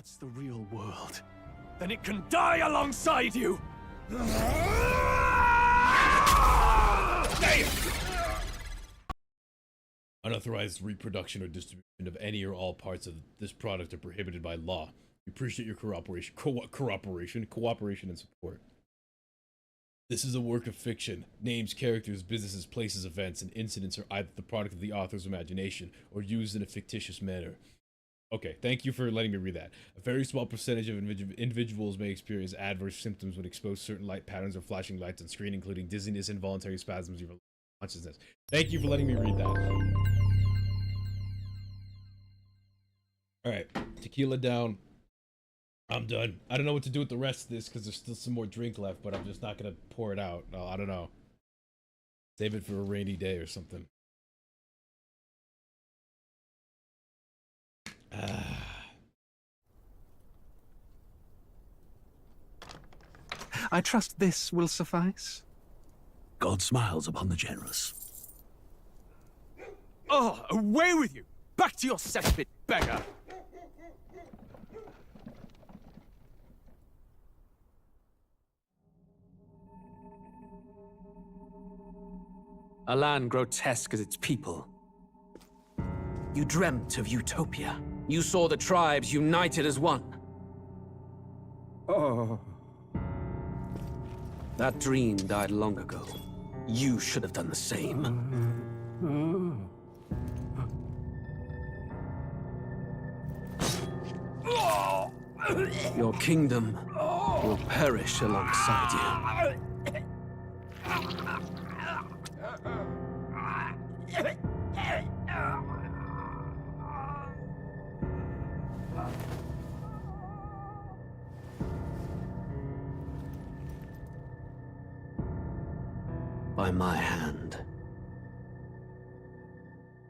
That's the real world. Then it can die alongside you! Unauthorized reproduction or distribution of any or all parts of this product are prohibited by law. We appreciate your cooperation and support. This is a work of fiction. Names, characters, businesses, places, events, and incidents are either the product of the author's imagination or used in a fictitious manner. Okay, thank you for letting me read that. A very small percentage of individuals may experience adverse symptoms when exposed to certain light patterns or flashing lights on screen, including dizziness, involuntary spasms, or consciousness. Thank you for letting me read that. Alright, tequila down. I'm done. I don't know what to do with the rest of this because there's still some more drink left, but I'm just not gonna pour it out. No, I don't know. Save it for a rainy day or something. I trust this will suffice. God smiles upon the generous. Oh, away with you! Back to your cesspit, beggar! A land grotesque as its people. You dreamt of utopia. You saw the tribes united as one. Oh. That dream died long ago. You should have done the same. Your kingdom will perish alongside you. By my hand.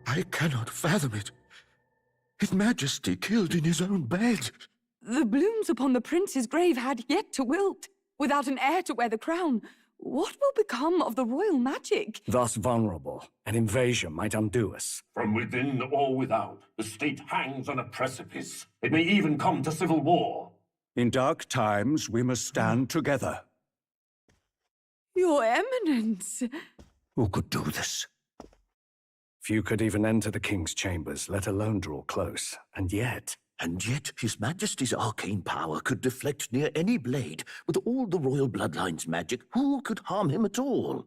I cannot fathom it. His Majesty killed in his own bed. The blooms upon the prince's grave had yet to wilt. Without an heir to wear the crown, what will become of the royal magic? Thus vulnerable, an invasion might undo us. From within or without, the state hangs on a precipice. It may even come to civil war. In dark times, we must stand together. Your Eminence! Who could do this? Few could even enter the king's chambers, let alone draw close. And yet His Majesty's arcane power could deflect near any blade. With all the royal bloodline's magic, who could harm him at all?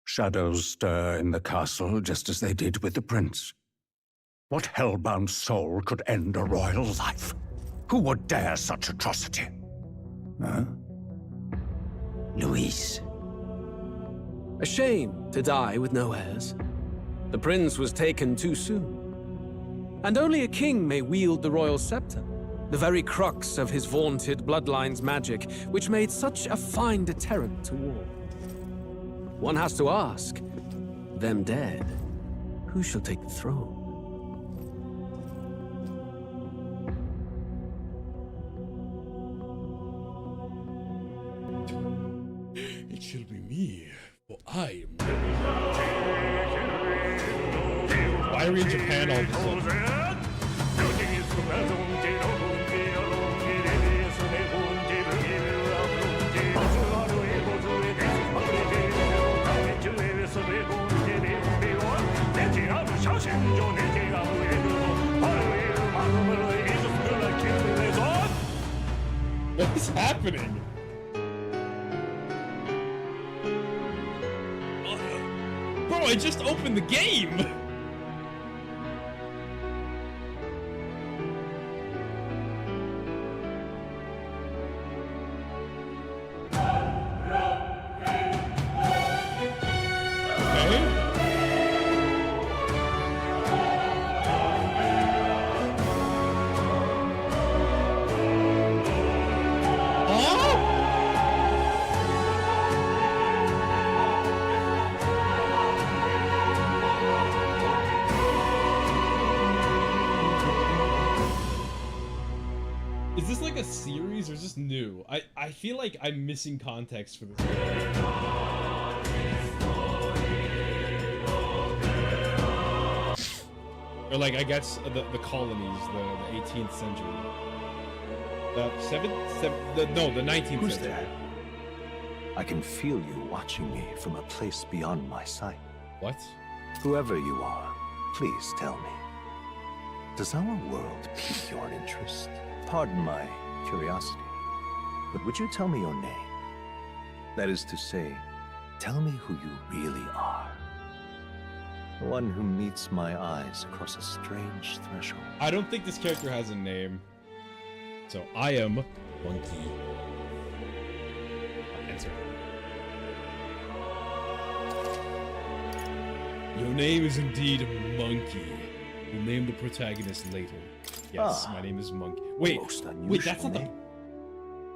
shadows stir in the castle just as they did with the prince. What hellbound soul could end a royal life? Who would dare such atrocity? Huh? Luis. A shame to die with no heirs. The prince was taken too soon. And only a king may wield the royal scepter, the very crux of his vaunted bloodline's magic, which made such a fine deterrent to war. One has to ask, them dead, who shall take the throne? It shall be me, for I am... Why are we in Japan all of a sudden? What is happening? Bro, I just opened the game! Is this like a series or is this new? I feel like I'm missing context for this. Or like, I guess, the colonies, the 18th century. The 19th Who's century. there? I can feel you watching me from a place beyond my sight. What? Whoever you are, please tell me. Does our world pique your interest? Pardon my curiosity, but would you tell me your name? That is to say, tell me who you really are. The one who meets my eyes across a strange threshold. I don't think this character has a name. So I am Monkey. Answer. Your name is indeed Monkey. We'll name the protagonist later. Yes, my name is Monkey. Wait, Most unusual wait, that's not the name.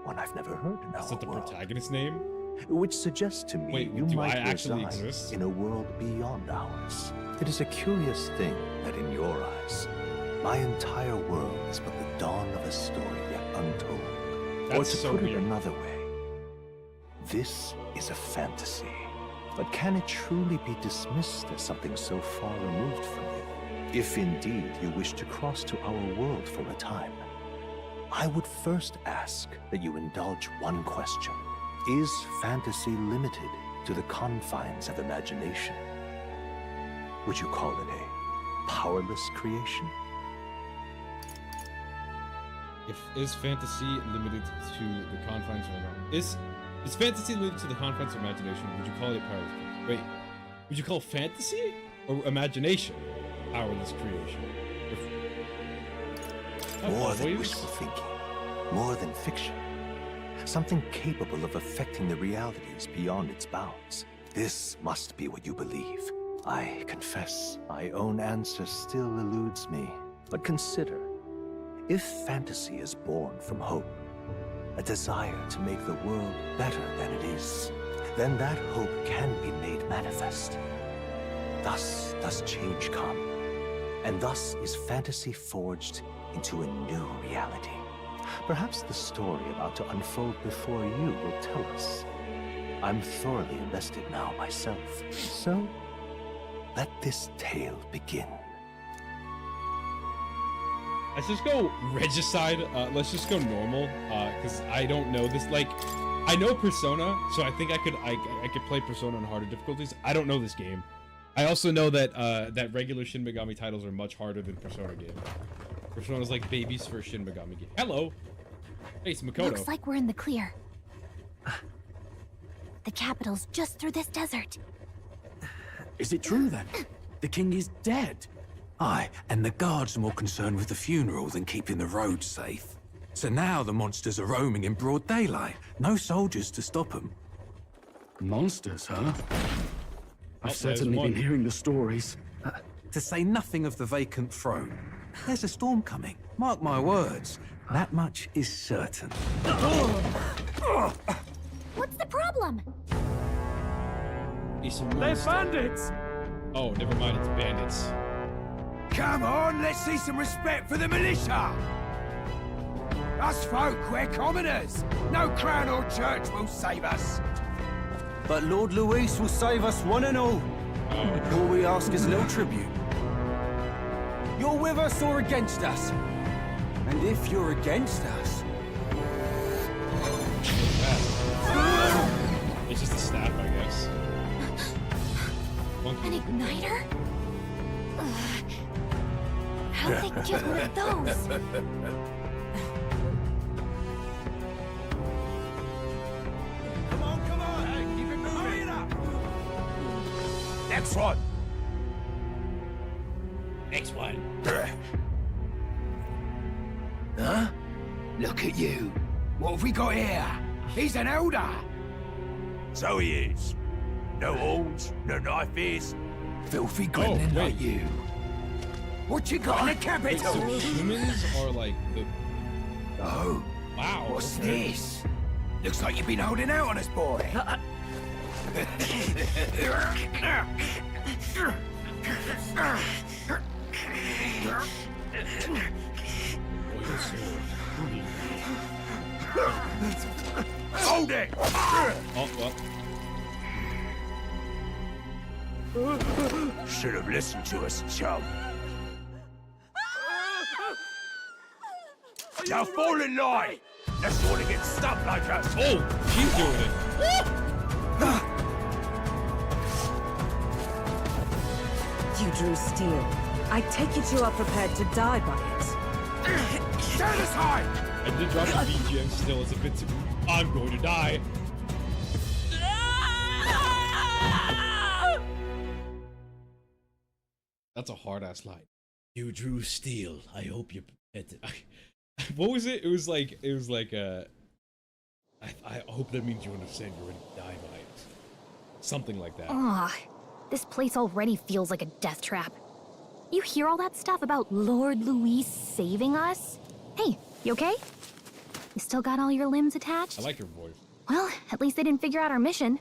One I've never heard in that's our not the world. protagonist name. Which suggests to me Wait, you do might I actually reside exist? in a world beyond ours. It is a curious thing that in your eyes, my entire world is but the dawn of a story yet untold. Or That's to so put it weird. another way, this is a fantasy. But can it truly be dismissed as something so far removed from you? If indeed you wish to cross to our world for a time, I would first ask that you indulge one question. Is fantasy limited to the confines of imagination? Would you call it a powerless creation? Is fantasy limited to the confines of imagination? Is fantasy limited to the confines of imagination? Would you call it powerless creation? Wait, would you call fantasy or imagination powerless creation? More than Always? wishful thinking, more than fiction. Something capable of affecting the realities beyond its bounds. This must be what you believe. I confess, my own answer still eludes me. But consider, if fantasy is born from hope, a desire to make the world better than it is, then that hope can be made manifest. Thus does change come, and thus is fantasy forged into a new reality. Perhaps the story about to unfold before you will tell us. I'm thoroughly invested now myself, so let this tale begin. Let's just go regicide. Let's just go normal, because I don't know this. Like, I know Persona, so I think I could play Persona on harder difficulties. I don't know this game. I also know that that regular Shin Megami titles are much harder than Persona games. Persona's like baby's first Shin Megami game. Hello, hey, it's Makoto. Looks like we're in the clear. The capital's just through this desert. Is it true then? The king is dead? Aye, and the guards are more concerned with the funeral than keeping the roads safe. So now the monsters are roaming in broad daylight. No soldiers to stop them. Monsters, huh? I've there's certainly one. been hearing the stories. To say nothing of the vacant throne. There's a storm coming. Mark my words. That much is certain. What's the problem? They're bandits. Oh, never mind. It's bandits. Come on, let's see some respect for the militia! Us folk, we're commoners. No crown or church will save us. But Lord Luis will save us one and all. All we ask is a little tribute. You're with us or against us? And if you're against us... It's just a staff, I guess. An igniter? Ugh. How'd they get one of those? Come on, hey, keep it moving. Hurry it up. Next one. Next one. Huh? Look at you. What have we got here? He's an elder. So he is. No horns, no knife ears. Filthy gremlin wait. like you. What you got in the Wait, capital? so humans are like the... Oh, Wow. what's okay. this? Looks like you've been holding out on us, boy. Oil sword. Hold it! Oh, well. Should have listened to us, chum. Now fall in line! Let's all get stuck like us! Oh, she's doing it. You drew steel. I take it you are prepared to die by it. Stand aside! I did drop the BGM still. It's a bit too... I'm going to die. That's a hard-ass line. You drew steel. I hope you... What was it? It was like I hope that means you understand you're going to die by it. Something like that. Ugh, this place already feels like a death trap. You hear all that stuff about Lord Louis saving us? Hey, you okay? You still got all your limbs attached? I like your voice. Well, at least they didn't figure out our mission.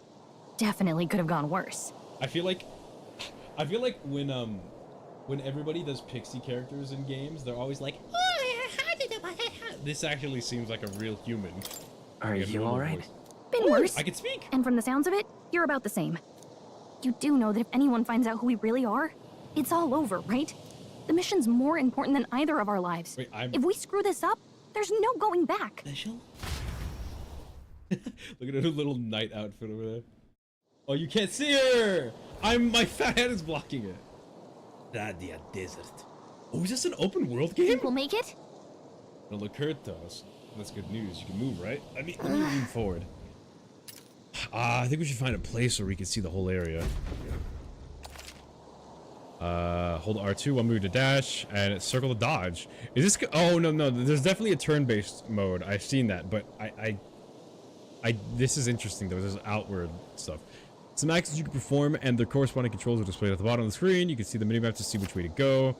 Definitely could have gone worse. I feel like when everybody does pixie characters in games, they're always like, this actually seems like a real human. Are Like a you normal alright? voice. Been worse. I can speak. And from the sounds of it, you're about the same. You do know that if anyone finds out who we really are, it's all over, right? The mission's more important than either of our lives. Wait, If we screw this up, there's no going back. Special? Look at her little night outfit over there. Oh, you can't see her! My fat head is blocking it. Radia Desert. Oh, is this an open world game? Think we'll make it? It'll occur to us. That's good news. You can move, right? Let me lean forward. I think we should find a place where we can see the whole area. Hold R2 while moving to dash, and circle to dodge. Is this? Oh no, there's definitely a turn-based mode. I've seen that, but this is interesting though. There's outward stuff. Some actions you can perform, and their corresponding controls are displayed at the bottom of the screen. You can see the minimap to see which way to go.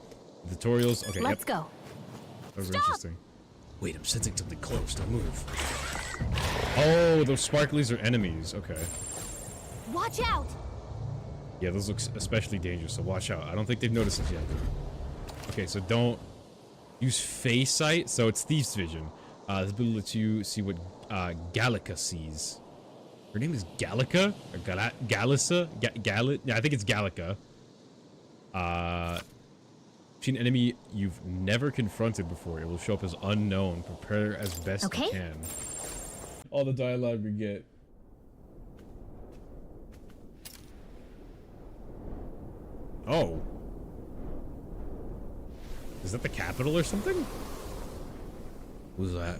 The tutorials. Okay, Let's go. That was interesting. Wait, I'm sensing something close. Don't move. Oh, those sparklies are enemies. Okay. Watch out! Yeah, those look especially dangerous, so watch out. I don't think they've noticed us yet. Okay, so don't use face sight, so it's Thief's Vision. This ability lets you see what Gallica sees. Her name is Gallica? Or Gallissa? Yeah, I think it's Gallica. See an enemy you've never confronted before. It will show up as unknown. Prepare as best you can. All the dialogue we get. Oh. Is that the capital or something? Who's that?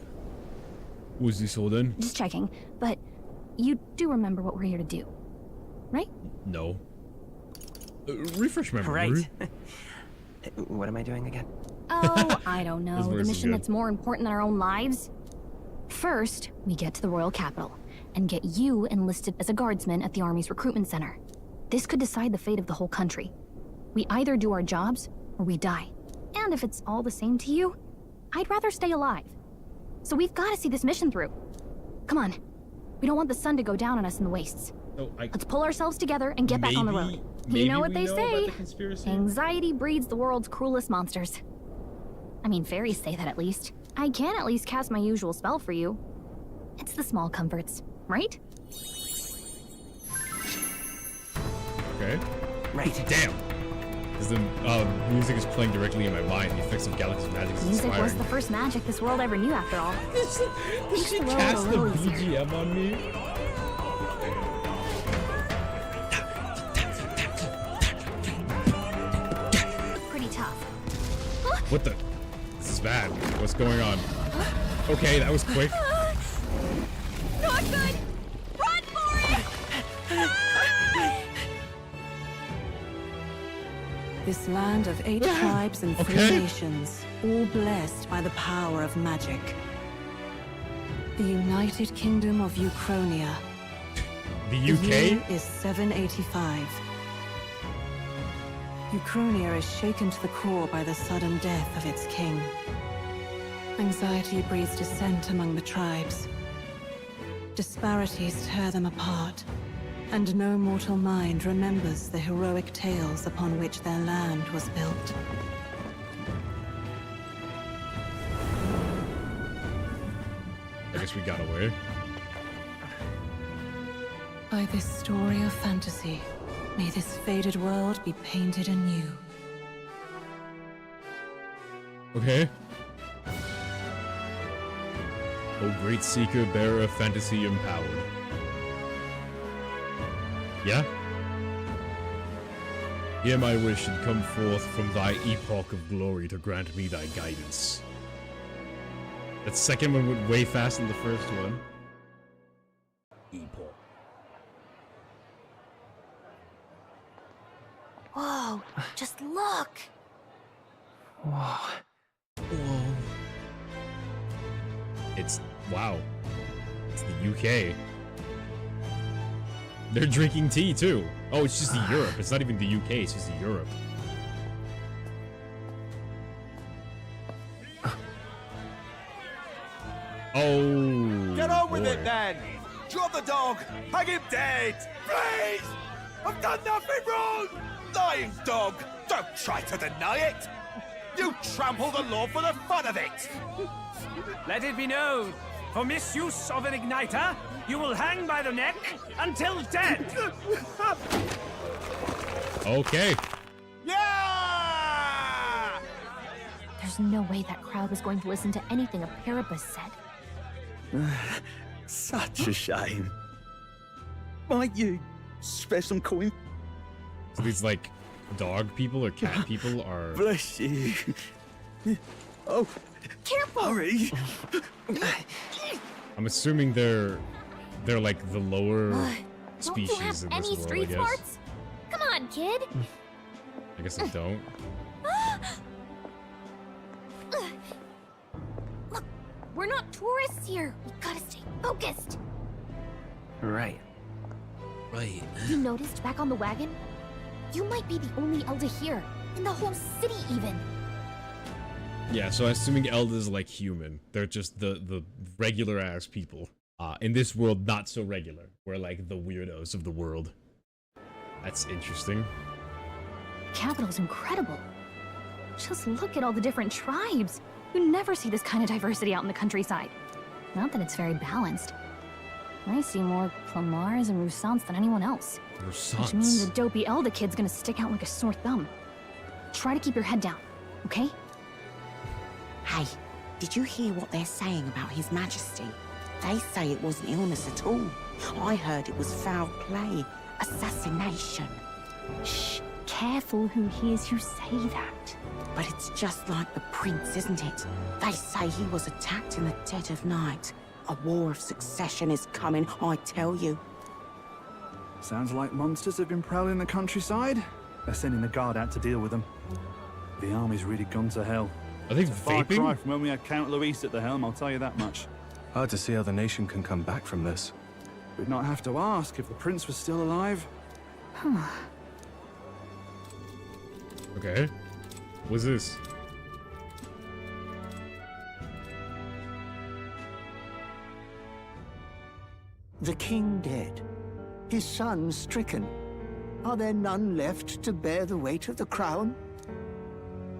Who's this holding? Just checking, but you do remember what we're here to do, right? No. Refresh memory. Right. What am I doing again? Oh, I don't know. This The voice is mission good. that's more important than our own lives? First, we get to the royal capital and get you enlisted as a guardsman at the army's recruitment center. This could decide the fate of the whole country. We either do our jobs or we die. And if it's all the same to you, I'd rather stay alive. So we've got to see this mission through. Come on. We don't want the sun to go down on us in the wastes. So Let's pull ourselves together and get back on the road. You know what they say. Anxiety breeds the world's cruelest monsters. I mean, fairies say that at least. I can at least cast my usual spell for you. It's the small comforts, right? Okay. Right. Damn. Because the music is playing directly in my mind. The effects of Galaxy's magic is Music was inspiring. the first magic this world ever knew, after all. Did she Throw it a cast the little easier. BGM on me? Pretty tough. What the? This is bad. What's going on? Okay, that was quick. Not good! Run for it! This land of 8 tribes and 3 Okay. nations, all blessed by the power of magic. The United Kingdom of Uchronia. The The year UK? is 785. Uchronia is shaken to the core by the sudden death of its king. Anxiety breeds dissent among the tribes. Disparities tear them apart, and no mortal mind remembers the heroic tales upon which their land was built. I guess we got away. By this story of fantasy, may this faded world be painted anew. O great seeker, bearer of fantasy empowered. Yeah? Hear my wish and come forth from thy epoch of glory to grant me thy guidance. That second one went way faster than the first one. Epoch. Whoa, just look! Whoa. Whoa. It's, wow. It's the UK. They're drinking tea too. Oh, it's just the Europe. It's not even the UK, it's just the Europe. Oh. Get on with boy. it then! Drop the dog! Hang him dead! Please! I've done nothing wrong! Lying dog! Don't try to deny it! You trample the law for the fun of it! Let it be known, for misuse of an igniter, you will hang by the neck until dead! Okay. Yeah! There's no way that crowd was going to listen to anything a Paribus said. Such a shame. Might you spare some coin? So these like dog people or cat people are. Bless you. Oh, Careful! hurry. I'm assuming they're like the lower Don't species you have in any this world, street I guess. smarts? Come on, kid! I guess I don't. Look, we're not tourists here. We gotta stay focused. Right. Right. You noticed back on the wagon? You might be the only Elder here, in the whole city even. Yeah, so I'm assuming Elda's like human. They're just the regular ass people. In this world, not so regular. We're like the weirdos of the world. That's interesting. Capital's incredible. Just look at all the different tribes. You never see this kind of diversity out in the countryside. Not that it's very balanced. I see more Plamars and Roussants than anyone else. Which means the dopey Elda kid's gonna stick out like a sore thumb. Try to keep your head down, okay? Hey, did you hear what they're saying about His Majesty? They say it wasn't illness at all. I heard it was foul play, assassination. Shh, careful who hears you say that. But it's just like the prince, isn't it? They say he was attacked in the dead of night. A war of succession is coming, I tell you. Sounds like monsters have been prowling the countryside. They're sending the guard out to deal with them. The army's really gone to hell. Are they It's a far vaping? cry from when we had Count Luis at the helm, I'll tell you that much. Hard to see how the nation can come back from this. We'd not have to ask if the prince was still alive. Okay. What's this? The king dead, his son stricken. Are there none left to bear the weight of the crown?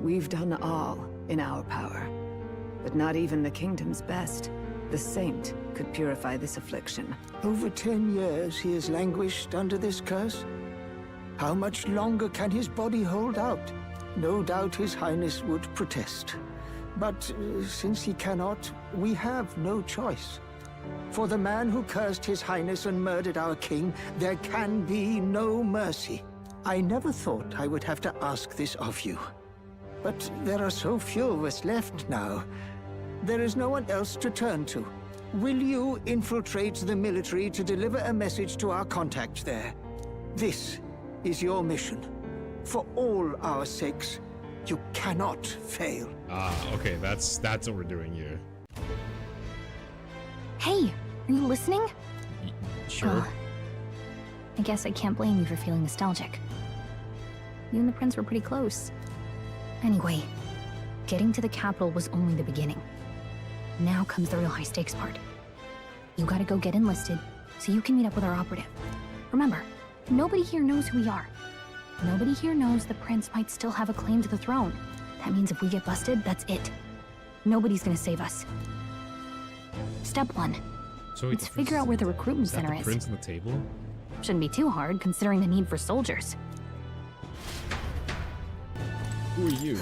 We've done all in our power, but not even the kingdom's best. The saint could purify this affliction. Over 10 years he has languished under this curse. How much longer can his body hold out? No doubt his highness would protest. But since he cannot, we have no choice. For the man who cursed his highness and murdered our king, there can be no mercy. I never thought I would have to ask this of you. But there are so few of us left now. There is no one else to turn to. Will you infiltrate the military to deliver a message to our contact there? This is your mission. For all our sakes, you cannot fail. Okay, that's what we're doing here. Hey, are you listening? Sure. I guess I can't blame you for feeling nostalgic. You and the prince were pretty close. Anyway, getting to the capital was only the beginning. Now comes the real high-stakes part. You gotta go get enlisted, so you can meet up with our operative. Remember, nobody here knows who we are. Nobody here knows the prince might still have a claim to the throne. That means if we get busted, that's it. Nobody's gonna save us. Step 1. So Let's figure out where the recruitment center the is. prince on the table? Shouldn't be too hard, considering the need for soldiers. Who are you?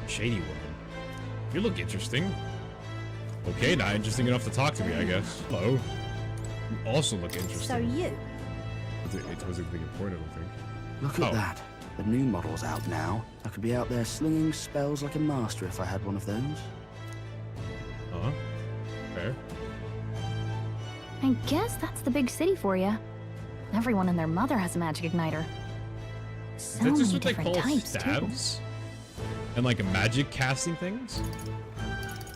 Shady woman. You look interesting. Okay, not interesting enough to talk to me, I guess. Hello. You also look interesting. So you? It was anything important, I don't think. Look at that. The new model's out now. I could be out there slinging spells like a master if I had one of those. Uh-huh. Fair. I guess that's the big city for you. Everyone and their mother has a magic igniter. So Is that just many what they different call types, stabs? And like magic casting things?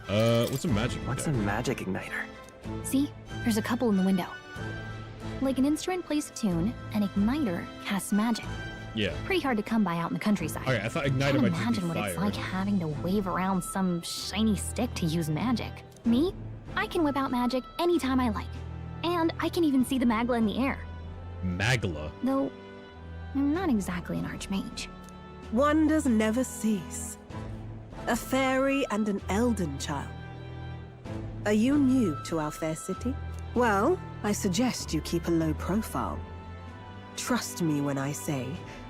What's a magic igniter? What's a magic igniter? See? There's a couple in the window. Like an instrument plays a tune, an igniter casts magic. Yeah. Pretty hard to come by out in the countryside. Okay, I thought igniter Can't might just be imagine what fire. it's like having to wave around some shiny stick to use magic. Me? I can whip out magic anytime I like. And I can even see the Magla in the air. Magla? Though, I'm not exactly an archmage. Wonders never cease. A fairy and an elden child. Are you new to our fair city? Well, I suggest you keep a low profile. Trust me when I say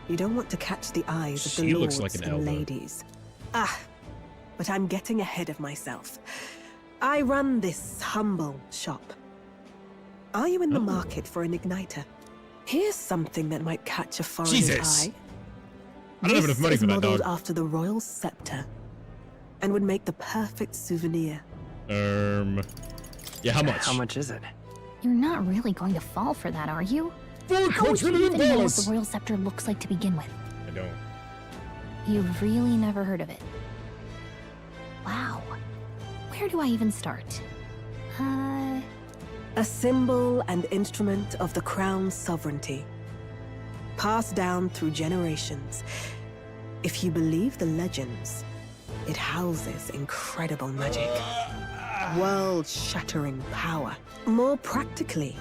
you don't want to catch the eyes of the She lords looks like an and elder. ladies. Ah, but I'm getting ahead of myself. I run this humble shop. Are you in the market for an igniter? Here's something that might catch a foreigner's Jesus. eye. I don't have enough money for that, This is modeled dog. after the royal scepter and would make the perfect souvenir. Yeah, how much? How much is it? You're not really going to fall for that, are you? $4 How would you even know what quadrillion. the royal scepter looks like to begin with? I don't. You've really never heard of it. Wow. Where do I even start? A symbol and instrument of the crown's sovereignty. Passed down through generations. If you believe the legends, it houses incredible magic. World-shattering power. More practically,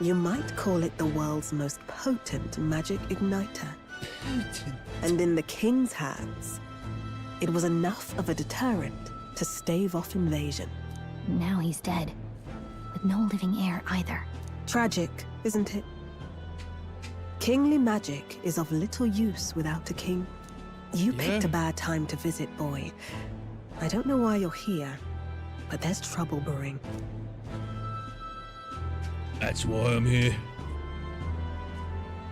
you might call it the world's most potent magic igniter. And in the king's hands, it was enough of a deterrent to stave off invasion. Now he's dead. With no living heir either. Tragic, isn't it? Kingly magic is of little use without a king. You picked a bad time to visit, boy. I don't know why you're here, but there's trouble brewing. That's why I'm here.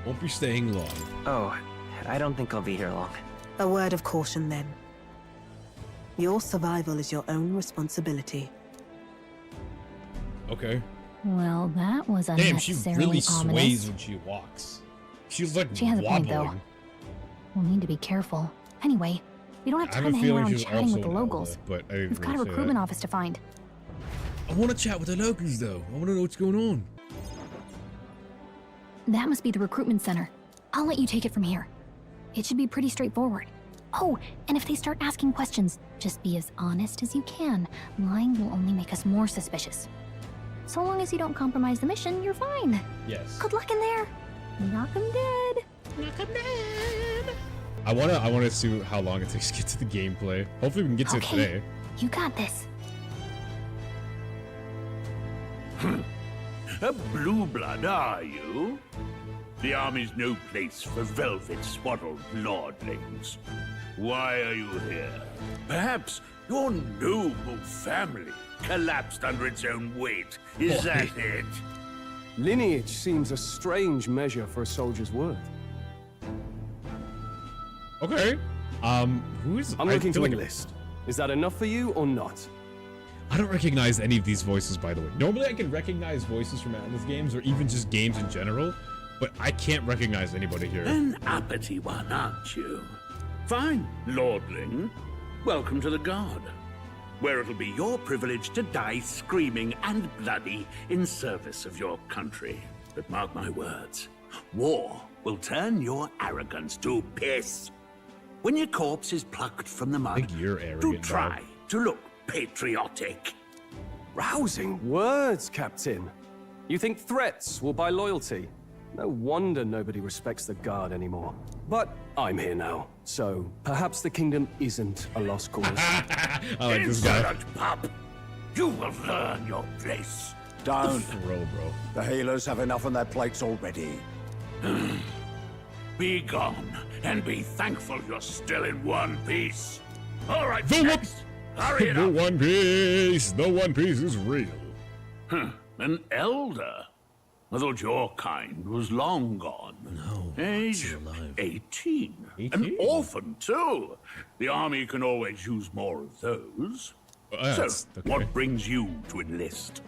Won't be staying long. Oh, I don't think I'll be here long. A word of caution, then. Your survival is your own responsibility. Okay. Well, that was Damn, she unnecessarily really ominous. sways when she walks. She's like She has a point, wobbling. though. We'll need to be careful. Anyway, we don't have I have time a to hang feeling around she's chatting also with the an locals. elder, but I didn't We've got a really say recruitment that. office to find. I want to chat with the locals, though. I want to know what's going on. That must be the recruitment center. I'll let you take it from here. It should be pretty straightforward. Oh, and if they start asking questions, just be as honest as you can. Lying will only make us more suspicious. So long as you don't compromise the mission, you're fine. Yes. Good luck in there. Knock 'em dead. Knock 'em dead. I wanna see how long it takes to get to the gameplay. Hopefully we can get to it Okay. today. You got this. A blue blood, are you? The army's no place for velvet-swaddled lordlings. Why are you here? Perhaps your noble family collapsed under its own weight. Is that it? Lineage seems a strange measure for a soldier's worth. Okay. Who's... I'm I looking feel to like- enlist. Is that enough for you or not? I don't recognize any of these voices, by the way. Normally I can recognize voices from Atlas games or even just games in general, but I can't recognize anybody here. An uppity one, aren't you? Fine, lordling. Welcome to the Guard, where it'll be your privilege to die screaming and bloody in service of your country. But mark my words, war will turn your arrogance to piss. When your corpse is plucked from the mud, you're do arrogant, try dog. to look patriotic. Rousing words, Captain. You think threats will buy loyalty? No wonder nobody respects the Guard anymore. But I'm here now, so perhaps the kingdom isn't a lost cause. I like this guy. Insolent pup! You will learn your place. Don't. Bro. The healers have enough on their plates already. Be gone, and be thankful you're still in one piece. All right, Philip! next. Hurry it The up! One Piece! The One Piece is real. An elder? I thought your kind was long gone. No, Age 18. An orphan, too. The army can always use more of those. So, what brings you to enlist?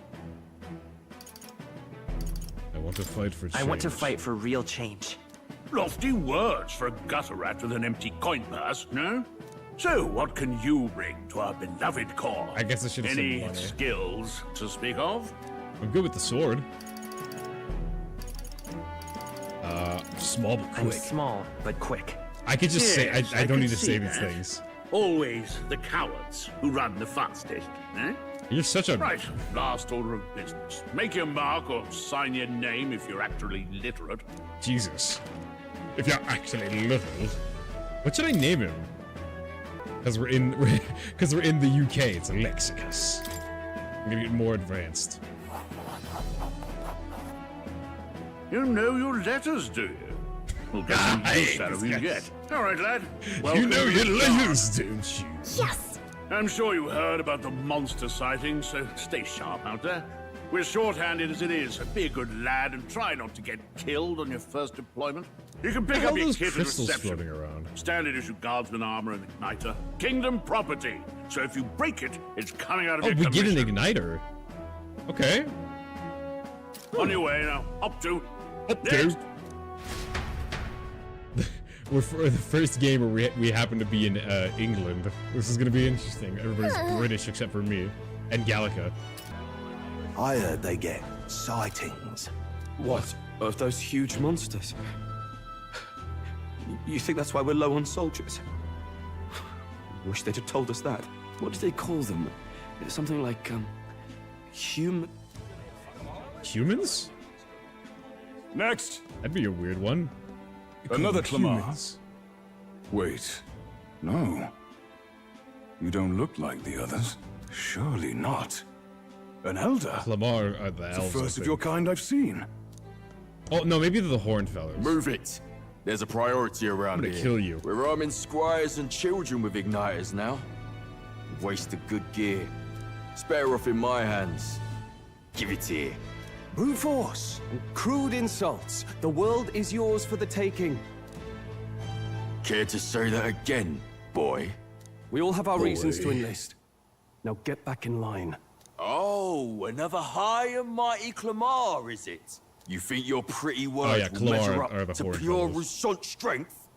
I want to fight for change. I want to fight for real change. Lofty words for a gutter rat with an empty coin purse, no? So, what can you bring to our beloved corps? I guess I should have said Any money. skills to speak of? I'm good with the sword. Small but quick. I'm small, but quick. I could just say, Yes, I don't can need to see say these that. things. Always the cowards who run the fastest, eh? You're such a... Right, last order of business. Make your mark or sign your name if you're actually literate. Jesus. If you're actually little. What should I name him? Because we're in the UK, it's Lexicus. I'm gonna get more advanced. You know your letters, do you? We'll get some use out of you yet. All right, lad. You know to your the guard. letters, don't you? Yes! I'm sure you heard about the monster sighting, so stay sharp out there. We're short-handed as it is. Be a good lad and try not to get killed on your first deployment. You can pick How up are your those kit at crystals reception. floating around? Standard issue guardsman armor and igniter. Kingdom property. So if you break it, it's coming out of Oh, your we get an commission. igniter. Okay. On your way now. Up to. Dude. We're for the first game where we happen to be in England. This is gonna be interesting. Everybody's British except for me and Gallica. I heard they get sightings. What? Of those huge monsters? You think that's why we're low on soldiers? Wish they'd have told us that. What do they call them? Something like, Humans? Next. That'd be a weird one. Another Clamar. Humans. Wait. No. You don't look like the others. Surely not. An elder? Clamar are the It's elves. the I first of think. your kind I've seen. Oh no, maybe they're the horned fellas. Move it. There's a priority around I'm gonna here. kill you. We're arming squires and children with igniters now. Waste of good gear. It's better off in my hands. Give it here. brute force and crude insults. The world is yours for the taking. Care to say that again, boy? We all have our Boy. reasons to enlist. Now get back in line. Oh, another high and mighty Clamar, is it? You think your pretty words yeah, will Clamar measure are up the to horned pure fellas. Rusant strength?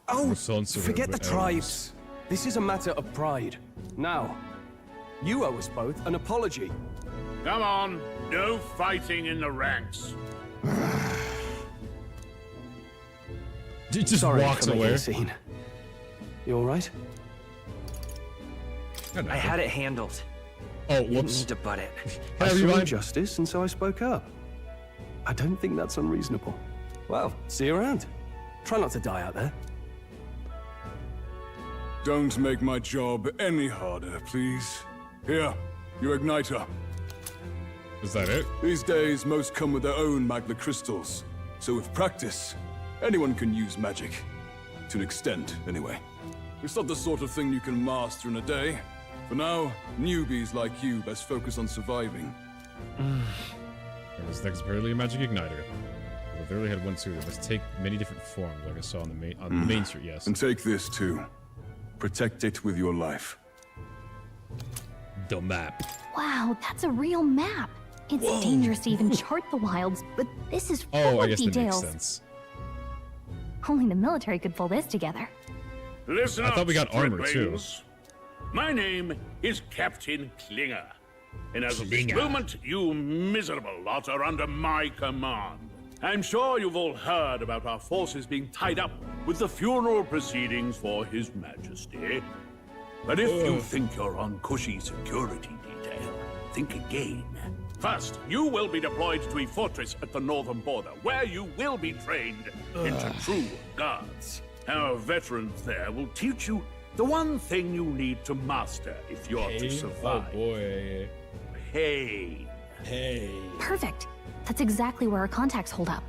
Oh, Sons of forget the elves. tribes. This is a matter of pride. Now, you owe us both an apology. Come on. No fighting in the ranks. He just Sorry walks for making away. a scene. You all right? I had it handled. Oh, You didn't whoops. need to butt it. I Hey, saw rewind. injustice, and so I spoke up. I don't think that's unreasonable. Well, see you around. Try not to die out there. Don't make my job any harder, please. Here, your igniter. Is that it? These days, most come with their own magna crystals. So with practice, anyone can use magic. To an extent, anyway. It's not the sort of thing you can master in a day. For now, newbies like you best focus on surviving. This next apparently a magic igniter. I've only had one suit. It must take many different forms, like I saw on the main street. Yes. And take this too. Protect it with your life. The map. Wow, that's a real map. It's dangerous to even chart the wilds, but this is full Oh, I of guess that details. makes sense. Only the military could pull this together. Listen I up, thought we got armor, too. striplings. My name is Captain Klinger. And as of this Klinger. moment, you miserable lot are under my command. I'm sure you've all heard about our forces being tied up with the funeral proceedings for His Majesty. But if you think you're on cushy security detail, think again. First, you will be deployed to a fortress at the northern border, where you will be trained into true guards. Our veterans there will teach you the one thing you need to master if you're to survive. Oh boy. Pain. Perfect. That's exactly where our contacts hold up.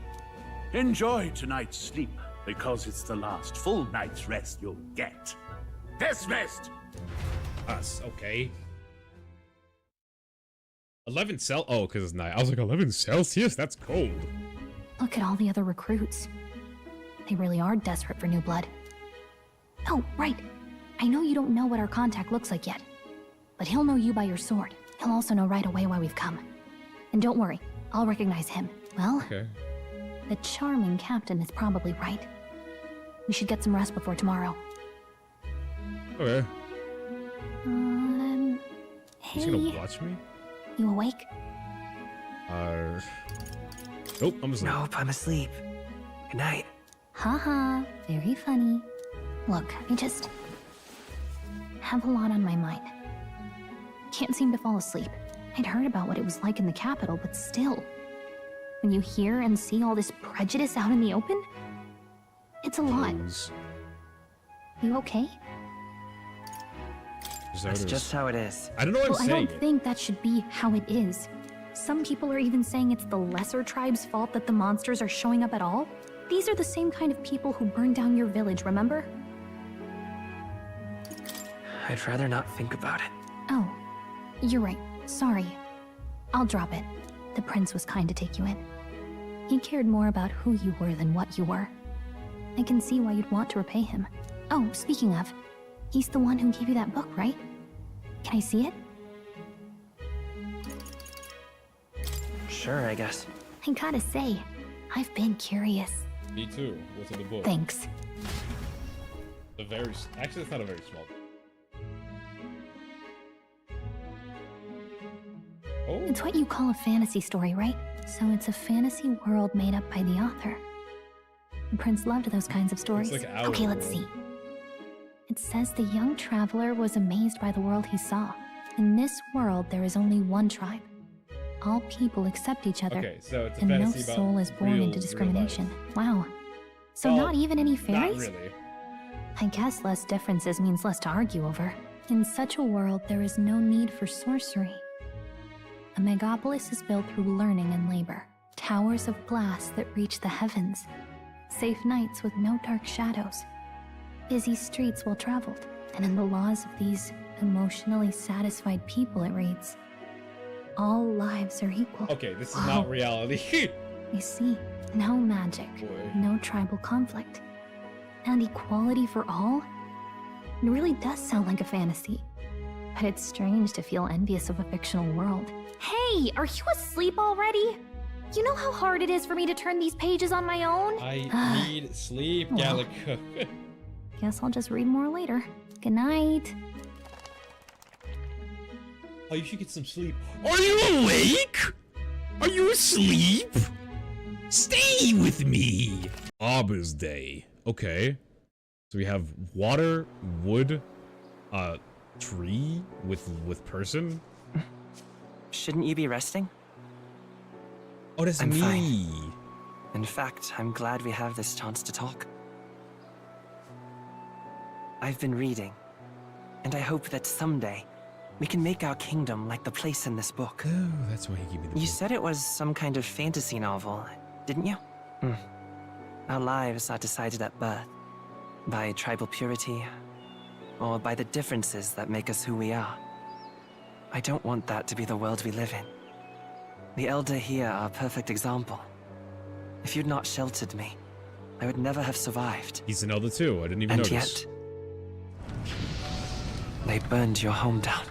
Enjoy tonight's sleep, because it's the last full night's rest you'll get. Dismissed! Us, okay. 11 Cel- oh, because it's night. I was like, 11 Celsius? That's cold. Look at all the other recruits. They really are desperate for new blood. Oh, right. I know you don't know what our contact looks like yet, but he'll know you by your sword. He'll also know right away why we've come. And don't worry, I'll recognize him. Well, okay. The charming captain is probably right. We should get some rest before tomorrow. Okay. Hey. He's gonna watch me? You awake? Nope, I'm asleep. Nope, I'm asleep. Good night. Haha, very funny. Look, I just have a lot on my mind. Can't seem to fall asleep. I'd heard about what it was like in the capital, but still. When you hear and see all this prejudice out in the open, it's a lot. You okay? That's just how it is. I don't know what Well, I'm I saying. don't think that should be how it is. Some people are even saying it's the lesser tribe's fault that the monsters are showing up at all. These are the same kind of people who burned down your village, remember? I'd rather not think about it. Oh, you're right. Sorry. I'll drop it. The prince was kind to take you in. He cared more about who you were than what you were. I can see why you'd want to repay him. Oh, speaking of, he's the one who gave you that book, right? Can I see it? Sure, I guess. I gotta say, I've been curious. Me too. What's in the book? Thanks. Actually, it's not a very small book. Oh. It's what you call a fantasy story, right? So it's a fantasy world made up by the author. The prince loved those kinds of stories. It's like our Okay, let's world. see. It says the young traveler was amazed by the world he saw. In this world, there is only one tribe. All people accept each other, Okay, so it's a and no fantasy about soul is born real into discrimination. life. Wow. So Well, not even any fairies? Not really. I guess less differences means less to argue over. In such a world, there is no need for sorcery. A megapolis is built through learning and labor. Towers of glass that reach the heavens. Safe nights with no dark shadows. Busy streets well traveled. And in the laws of these emotionally satisfied people, it reads, all lives are equal. Okay, this is Wow. not reality. You see, no magic, no tribal conflict, and equality for all? It really does sound like a fantasy. But it's strange to feel envious of a fictional world. Hey, are you asleep already? You know how hard it is for me to turn these pages on my own? I need sleep, Well. Gallica. Guess I'll just read more later. Good night. Oh, you should get some sleep. Are you awake? Are you asleep? Stay with me. Abba's Day. Okay. So we have water, wood, tree with person. Shouldn't you be resting? Oh, that's I'm me. fine. In fact, I'm glad we have this chance to talk. I've been reading, and I hope that someday we can make our kingdom like the place in this book. Oh, that's why he gave me the You book. said it was some kind of fantasy novel, didn't you? Our lives are decided at birth, by tribal purity, or by the differences that make us who we are. I don't want that to be the world we live in. The Elder here are a perfect example. If you'd not sheltered me, I would never have survived. He's an elder too. I didn't even And notice. yet, they burned your home down.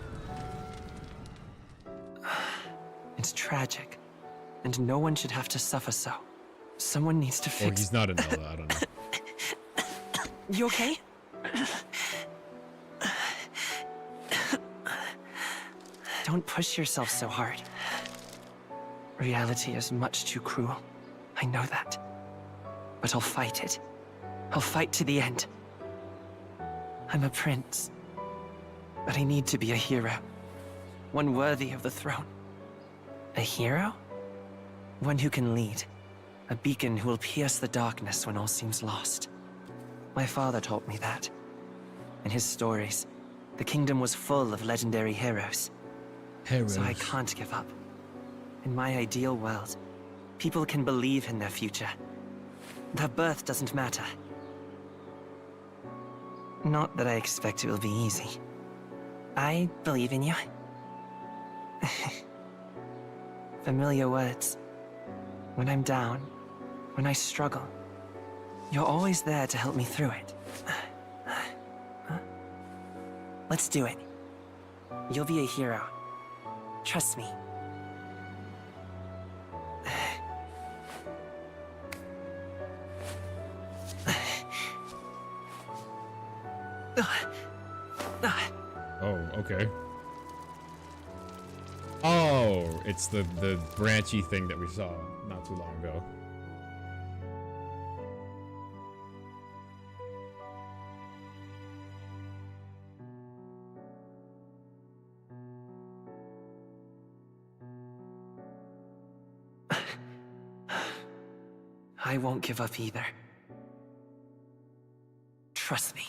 It's tragic, and no one should have to suffer so. Someone needs to Or fix. he's not an elder. I don't know. You okay? Don't push yourself so hard. Reality is much too cruel. I know that. But I'll fight it. I'll fight to the end. I'm a prince. But I need to be a hero. One worthy of the throne. A hero? One who can lead. A beacon who will pierce the darkness when all seems lost. My father taught me that. In his stories, the kingdom was full of legendary heroes. So I can't give up. In my ideal world, people can believe in their future. Their birth doesn't matter. Not that I expect it will be easy. I believe in you. Familiar words. When I'm down, when I struggle, you're always there to help me through it. Let's do it. You'll be a hero. Trust me. Oh, okay. Oh, it's the branchy thing that we saw not too long ago. I won't give up either. Trust me.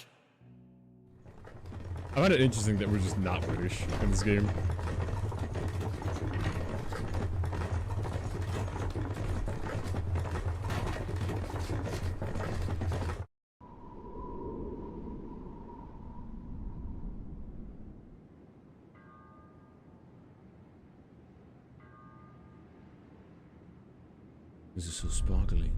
I find it interesting that we're just not British in this game. This is so sparkly.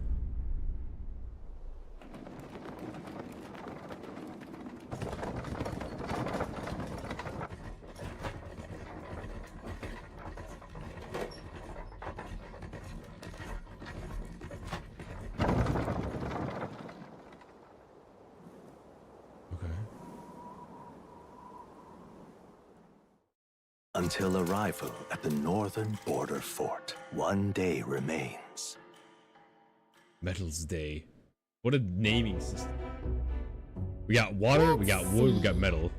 Until arrival at the northern border fort, one day remains. Metals Day. What a naming system. We got water, we got wood, we got metal.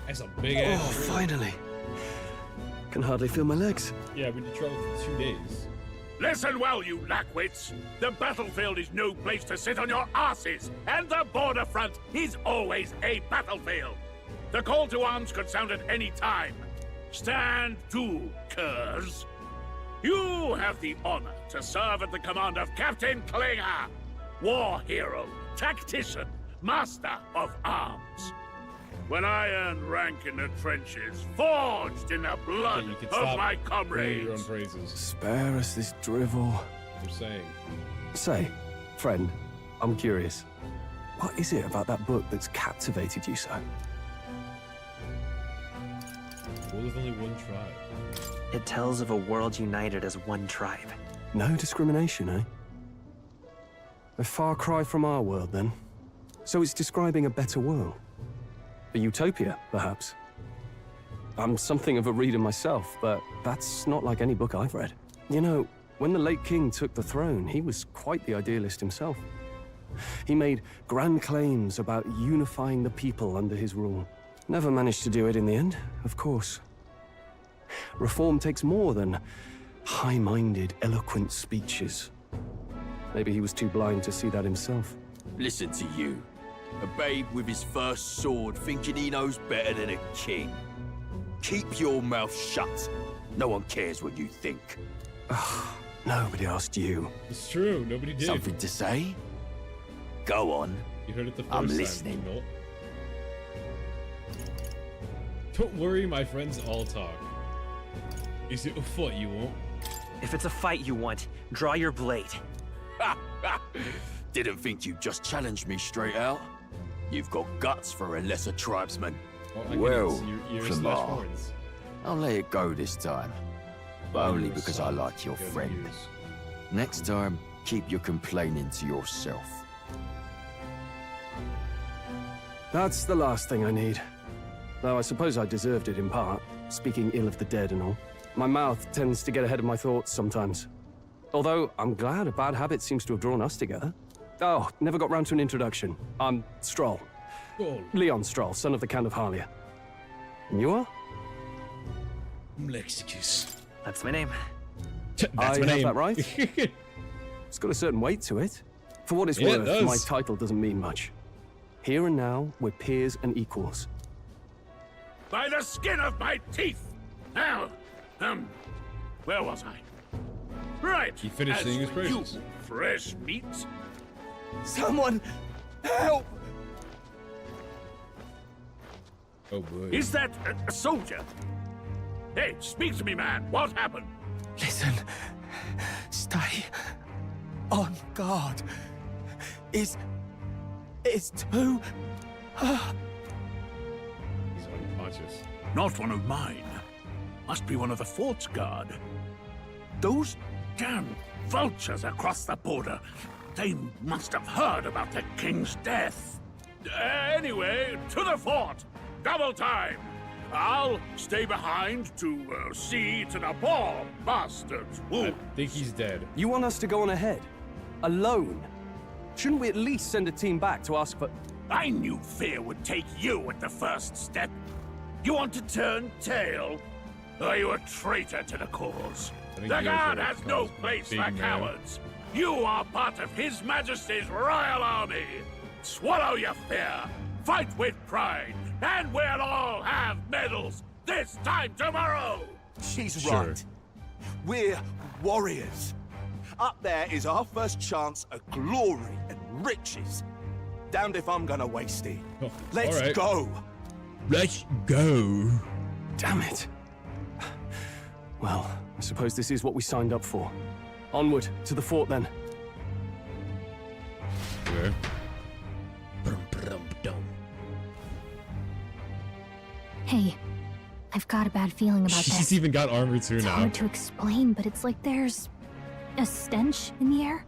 That's a big ass. Oh, finally. Can hardly feel my legs. Yeah, we did travel for 2 days. Listen well, you lackwits. The battlefield is no place to sit on your asses, and the border front is always a battlefield. The call to arms could sound at any time. Stand to, curs. You have the honor to serve at the command of Captain Klinger, war hero, tactician, master of arms. When I earned rank in the trenches, forged in the blood of my comrades. Your own praises. Spare us this drivel. You're saying. Say, friend, I'm curious. What is it about that book that's captivated you so? Well, there's only one tribe. It tells of a world united as one tribe. No discrimination, eh? A far cry from our world, then. So it's describing a better world. A utopia, perhaps. I'm something of a reader myself, but that's not like any book I've read. You know, when the late king took the throne, he was quite the idealist himself. He made grand claims about unifying the people under his rule. Never managed to do it in the end, of course. Reform takes more than high-minded, eloquent speeches. Maybe he was too blind to see that himself. Listen to you. A babe with his first sword thinking he knows better than a king. Keep your mouth shut. No one cares what you think. Nobody asked you. It's true, nobody did. Something to say? Go on. You heard it the first I'm time, listening. You know? Don't worry, my friends all talk. Is it a fight you want? If it's a fight you want, draw your blade. Didn't think you'd just challenge me straight out. You've got guts for a lesser tribesman. Well, Clamar, I'll let it go this time. But only because I like your friend. Next time, keep your complaining to yourself. That's the last thing I need. Though I suppose I deserved it in part, speaking ill of the dead and all. My mouth tends to get ahead of my thoughts sometimes. Although, I'm glad a bad habit seems to have drawn us together. Oh, never got round to an introduction. I'm Stroll. Leon Stroll, son of the Count of Harlia. And you are? Lexicus. That's my name. That's my name. That right? It's got a certain weight to it. For what it's Yeah, it worth, does. my title doesn't mean much. Here and now, we're peers and equals. By the skin of my teeth! Now, where was I? Right. He finished as singing his praises. You fresh meat? Someone help! Oh boy. Is that a soldier? Hey, speak to me, man. What happened? Listen. Stay on guard. It's too... He's unconscious. Not one of mine. Must be one of the fort's guard. Those damn vultures across the border. They must have heard about the king's death. Anyway, to the fort. Double time. I'll stay behind to see to the poor bastards. I think he's dead. You want us to go on ahead? Alone? Shouldn't we at least send a team back to ask for... I knew fear would take you at the first step. You want to turn tail? Are you a traitor to the cause? The guard has no place for cowards. You are part of His Majesty's Royal Army. Swallow your fear. Fight with pride. And we'll all have medals this time tomorrow. She's right. We're warriors. Up there is our first chance at glory and riches. Damned if I'm gonna waste it. Let's go. Let's go. Damn it. Well, I suppose this is what we signed up for. Onward, to the fort then. Okay. Hey, I've got a bad feeling about She's this. even got armor too It's now. hard to explain, but it's like there's a stench in the air,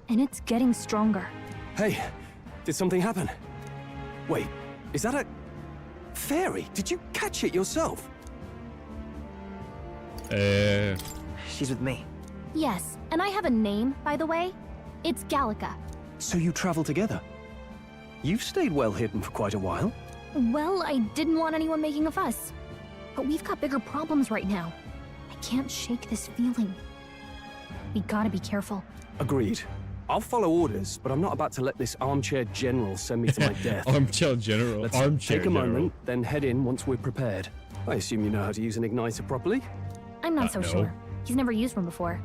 and it's getting stronger. Hey, did something happen? Wait, is that a... fairy? Did you catch it yourself? She's with me. Yes, and I have a name, by the way. It's Gallica. So you travel together? You've stayed well hidden for quite a while. Well, I didn't want anyone making a fuss. But we've got bigger problems right now. I can't shake this feeling. We gotta be careful. Agreed. I'll follow orders, but I'm not about to let this armchair general send me to my death. Armchair general. Let's Armchair take a general. moment, then head in once we're prepared. I assume you know how to use an igniter properly? I'm not so no. sure. He's never used one before.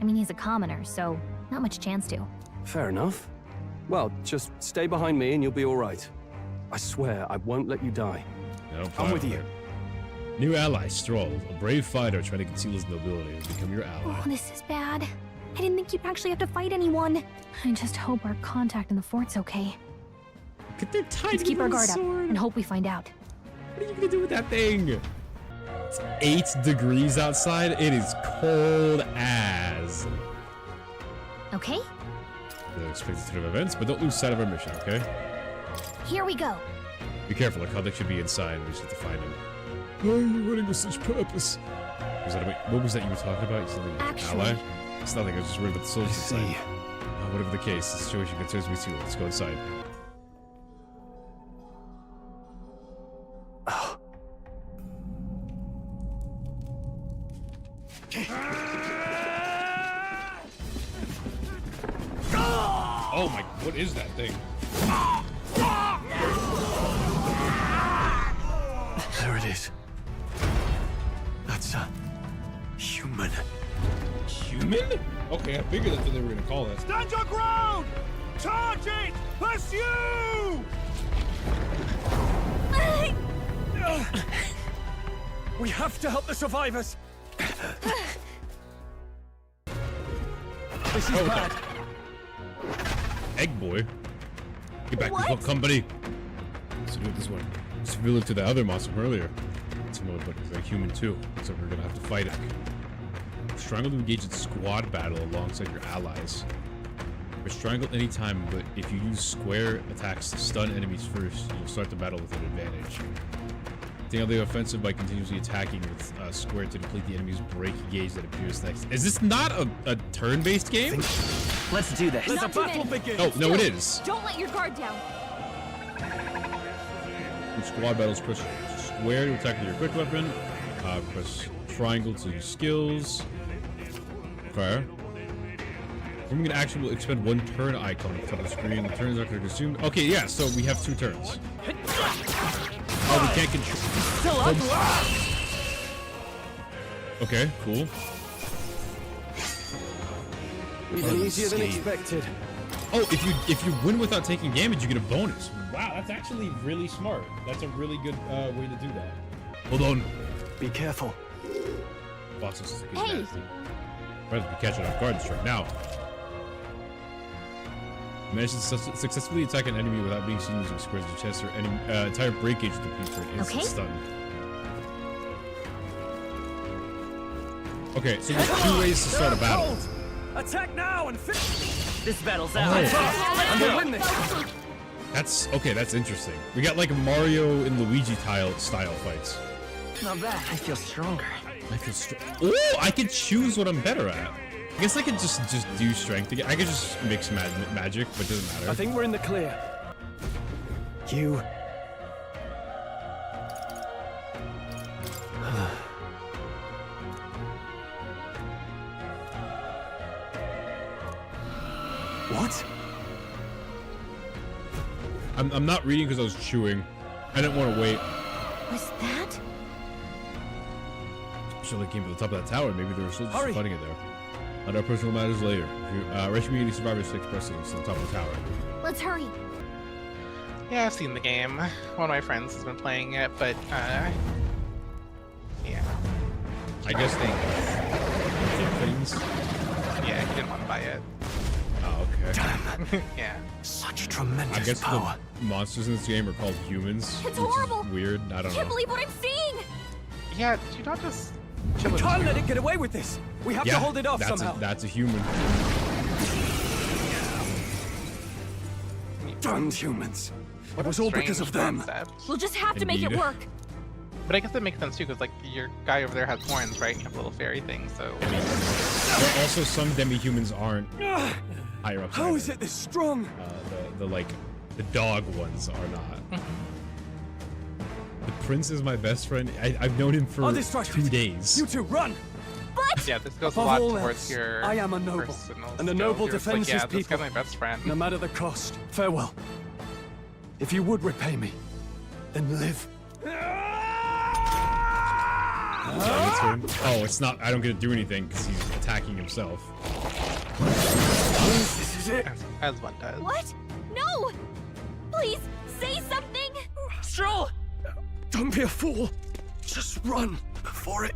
I mean, he's a commoner, so not much chance to. Fair enough. Well, just stay behind me and you'll be all right. I swear I won't let you die. No, I'm with you. New ally, Stroll. A brave fighter trying to conceal his nobility has become your ally. Oh, this is bad. I didn't think you'd actually have to fight anyone. I just hope our contact in the fort's okay. Look at their tiny Let's keep our guard sword. up and hope we find out. What are you gonna do with that thing? It's 8 degrees outside. It is cold as. Okay, The expected turn of events, but don't lose sight of our mission, okay? here we go. Be careful, our contact should be inside. We just have to find him. Why are you running with such purpose? What was that you were talking about? You said like Actually- ally? It's nothing. I was just worried about the soldiers inside. Whatever the case, the situation concerns me too. Let's go inside. Oh my! What is that thing? There it is. That's a human. Human? Okay, I figured that's what they were gonna call us. Stand your ground! Charge it! Pursue! We have to help the survivors. This is bad. Egg boy. Get back to the company. Let's do it this way. Similar to the other monster from earlier. Similar, but it's like human too. So we're gonna have to fight it. Strangle to engage in squad battle alongside your allies. You're strangled anytime, but if you use square attacks to stun enemies first, you'll start the battle with an advantage. Take out the offensive by continuously attacking with square to deplete the enemy's break gauge that appears next. Is this not a turn-based game? Let's do this. Not too many. Oh, no, it is. Don't let your guard down. In squad battles, press square to attack with your quick weapon. Press triangle to use skills. Okay. Performing an action will expend 1 turn icon on the top of the screen. The turns are consumed. Okay, yeah, so we have 2 turns. Oh, we can't control. Still up. Okay, cool. Even easier than expected. Oh, if you win without taking damage, you get a bonus. Wow, that's actually really smart. That's a really good way to do that. Hold on. Be careful. Bosses is Hey. nasty. Better be catching off guard this right now. Manage to successfully attack an enemy without being seen using squares of chest or any entire breakage to complete for an instant stun. Okay, so there's 2 ways to start a battle. Attack now and finish. This battle's out. I'm gonna win this. That's okay. That's interesting. We got like Mario and Luigi style fights. Not bad. I feel stronger. I feel strong. Oh, I could choose what I'm better at. I guess I could just do strength again. I could just mix magic, but it doesn't matter. I think we're in the clear. You. What? I'm not reading because I was chewing. I didn't want to wait. Was that? So they came to the top of that tower. Maybe they were still just fighting it there. On our personal matters later. If you rescue any survivors, take pressings to the top of the tower. Let's hurry. Yeah, I've seen the game. One of my friends has been playing it, but yeah. I guess things. Yeah, he didn't want to buy it. Oh, okay. Damn. Yeah. Such tremendous I guess power. The monsters in this game are called humans. It's which horrible. Is weird. I don't know. Can't believe what I'm seeing. Yeah, did you not just We can't let it get away with this. We have to hold it off somehow. That's a human. Damned humans. It was all because of them. We'll just have to make it work. But I guess that makes sense too, because like your guy over there has horns, right? And you have a little fairy thing, so. But also, some demi-humans aren't higher up. How is it this strong? The dog ones are not. The prince is my best friend. I've known him for 2 days. You two run! What? Yeah, this goes Above a lot all towards else, your. I am a noble, personal and a skill. noble You're just defends like, his yeah, people. This guy's my best friend. No matter the cost. Farewell. If you would repay me, then live. Oh, it's not. I don't get to do anything because he's attacking himself. This is it. As one does. What? No! Please, say something! Stroll! Don't be a fool. Just run before it.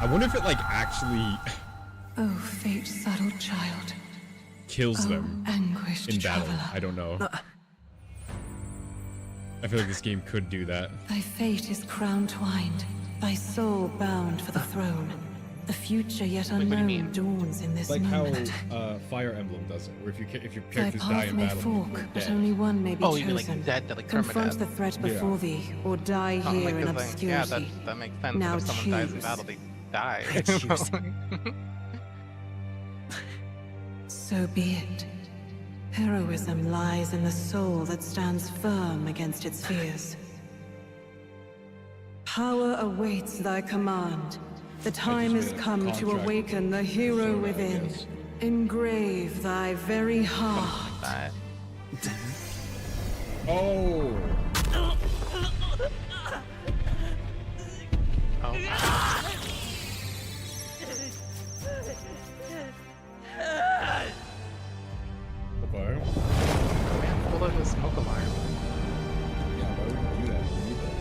I wonder if it like actually Oh, fate, subtle child. kills them Anguished in battle. traveler. I don't know. I feel like this game could do that. Thy fate is crown-twined, thy soul bound for the throne. The future yet unknown dawns in this Like moment. how Fire Emblem does it, where if your Thy characters die path in may battle, fork, you're but dead. only one may be Oh, you chosen. mean like dead, like Confront permadeath. the threat before thee, or die Oh, here like in the thing. obscurity. Yeah, that makes sense. Now If someone dies in choose. battle, they die. Choose. So be it. Heroism lies in the soul that stands firm against its fears. Power awaits thy command. The time has come to awaken the hero within. Engrave thy very heart. Oh. Okay. Pull out his smoke alarm. Yeah, why would you do that? You need that.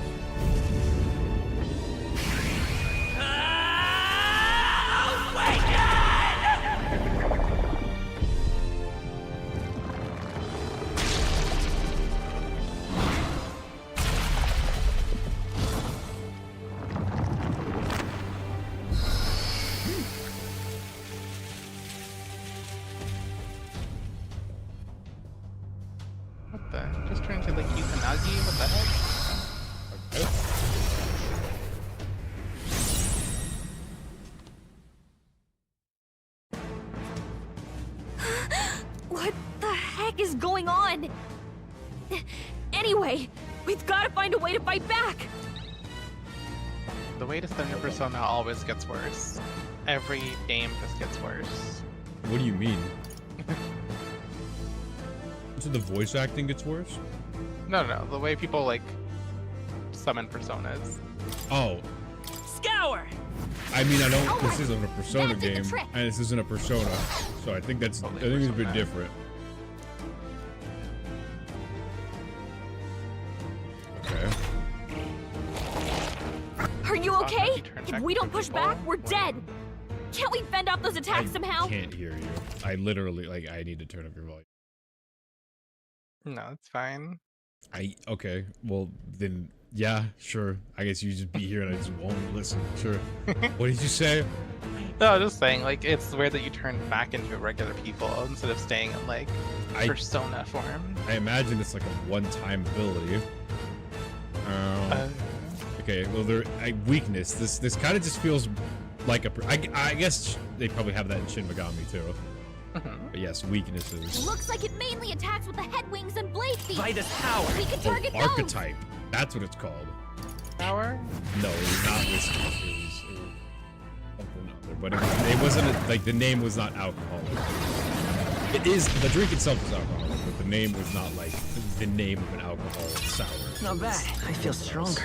What the? Just turned into like Yukanagi? What the heck? What the heck is going on? Anyway, we've got to find a way to fight back. The way to stun your persona always gets worse. Every game just gets worse. What do you mean? So the voice acting gets worse? No. The way people like summon personas. Oh, Scour! I mean, I don't. All This right, isn't a Persona that did the game, trick. and this isn't a Persona, so I think that's. I think it's a bit different. Okay. Are you okay? If we don't push back, we're dead. Can't we fend off those attacks somehow? I can't hear you. I literally I need to turn up your volume. No, it's fine. Okay. Well then, yeah, sure. I guess you just be here and I just won't listen. Sure. What did you say? No, I'm just saying, like, it's weird that you turn back into regular people instead of staying in, like, persona form. I imagine it's like a one-time ability. Okay, well, weakness. This kind of just feels like I guess they probably have that in Shin Megami too. But yes, weaknesses. Looks like it mainly attacks with the head wings and blade feet. Vitus power. We can target those. Archetype. That's what it's called. Power? No, it was not whiskey. It was something other. But it wasn't like the name was not alcoholic. It is. The drink itself is alcoholic, but the name was not like the name of an alcoholic sour. Not bad. I feel stronger.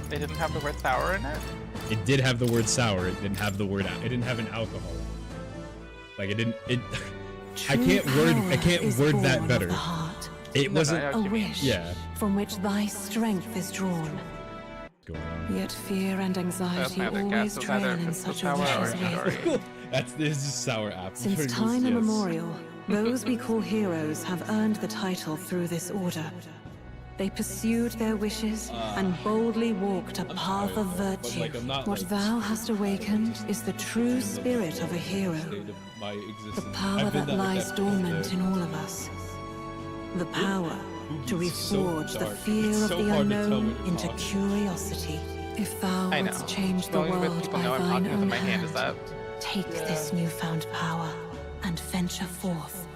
They didn't have the word sour in it? It did have the word sour. It didn't have the word. It didn't have an alcohol. Like it didn't. I can't word that better. It wasn't. A wish from which thy strength is drawn. Yet fear and anxiety always trail in such a wish's wake. This is sour apple. Since time immemorial, those we call heroes have earned the title through this order. They pursued their wishes and boldly walked a path of virtue. What thou hast awakened is the true spirit of a hero. The power that lies dormant in all of us. The power to reforge the fear of the unknown into curiosity. If thou wouldst change the world by thine own hand, take this newfound power and venture forth.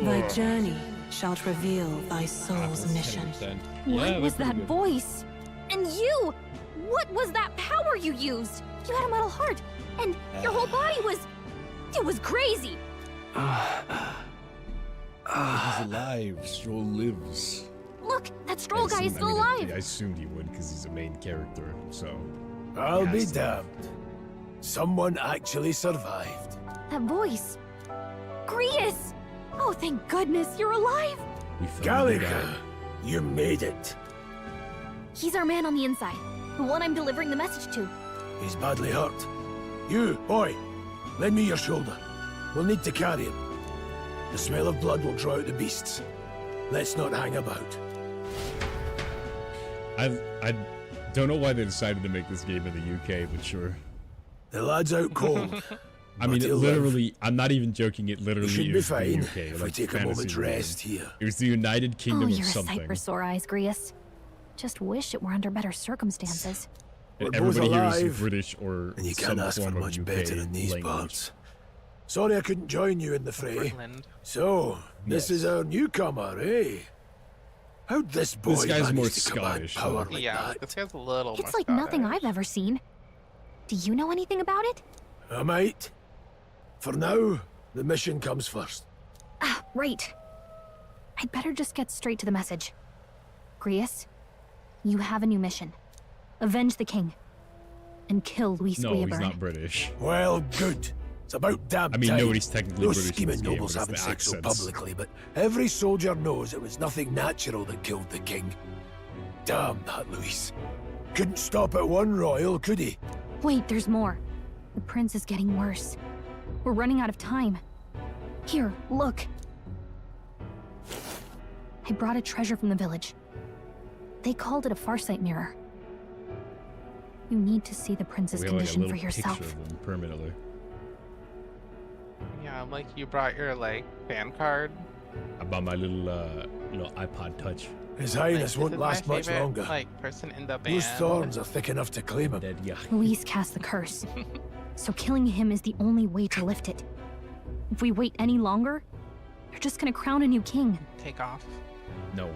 Thy journey shalt reveal thy soul's mission. What was that voice? And you! What was that power you used? You had a metal heart, and your whole body was... It was crazy! He's alive. Stroll lives. Look, that Stroll guy is still alive! I assumed he would because he's a main character, so... I'll be damned. Someone actually survived. That voice. Grius! Oh, thank goodness, you're alive! Gallica, you made it. He's our man on the inside. The one I'm delivering the message to. He's badly hurt. You, boy, lend me your shoulder. We'll need to carry him. The smell of blood will draw out the beasts. Let's not hang about. I don't know why they decided to make this game in the UK, but sure. The lad's out cold. I mean, it literally, I'm not even joking, it literally should be is the fine UK. if like we take a moment's rest here. It was the United Kingdom Oh, or you're something. a sight for sore eyes, Grius. Just wish it were under better circumstances. And We're both everybody here is alive, British or and you some can't ask for form of much UK better in these language. parts. Sorry I couldn't join you in the fray. So, this is our newcomer, eh? How'd this boy This guy's manage more to command Scottish. power like Yeah, that? this guy's a little It's like nothing I've ever seen. Do you know anything about it? I might. For now, the mission comes first. Ah, right. I'd better just get straight to the message. Grius, you have a new mission. Avenge the king. And kill Luis No, Guillaburn. he's not British. Well, good. It's about damn I mean, time. nobody's technically Those British in scheming this game, nobles but haven't it's said the so accents. publicly, but every soldier knows it was nothing natural that killed the king. Damn that Luis. Couldn't stop at one royal, could he? Wait, there's more. The prince is getting worse. We're running out of time. Here, look. I brought a treasure from the village. They called it a farsight mirror. You need to see the prince's We have like a condition for little yourself. picture of him permanently. Yeah, like you brought your like fan card. I bought my little iPod Touch. His Highness won't last much favorite, longer. Like person in the band. Those thorns are thick enough to claim him. Luis cast the curse. So killing him is the only way to lift it. If we wait any longer, you're just gonna crown a new king. Take off. No.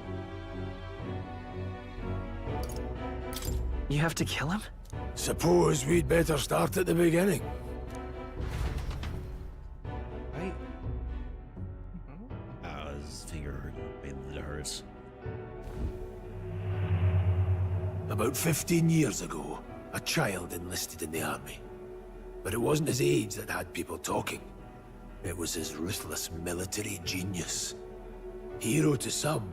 You have to kill him? Suppose we'd better start at the beginning. His finger hurts. About 15 years ago, a child enlisted in the army. But it wasn't his age that had people talking. It was his ruthless military genius. Hero to some,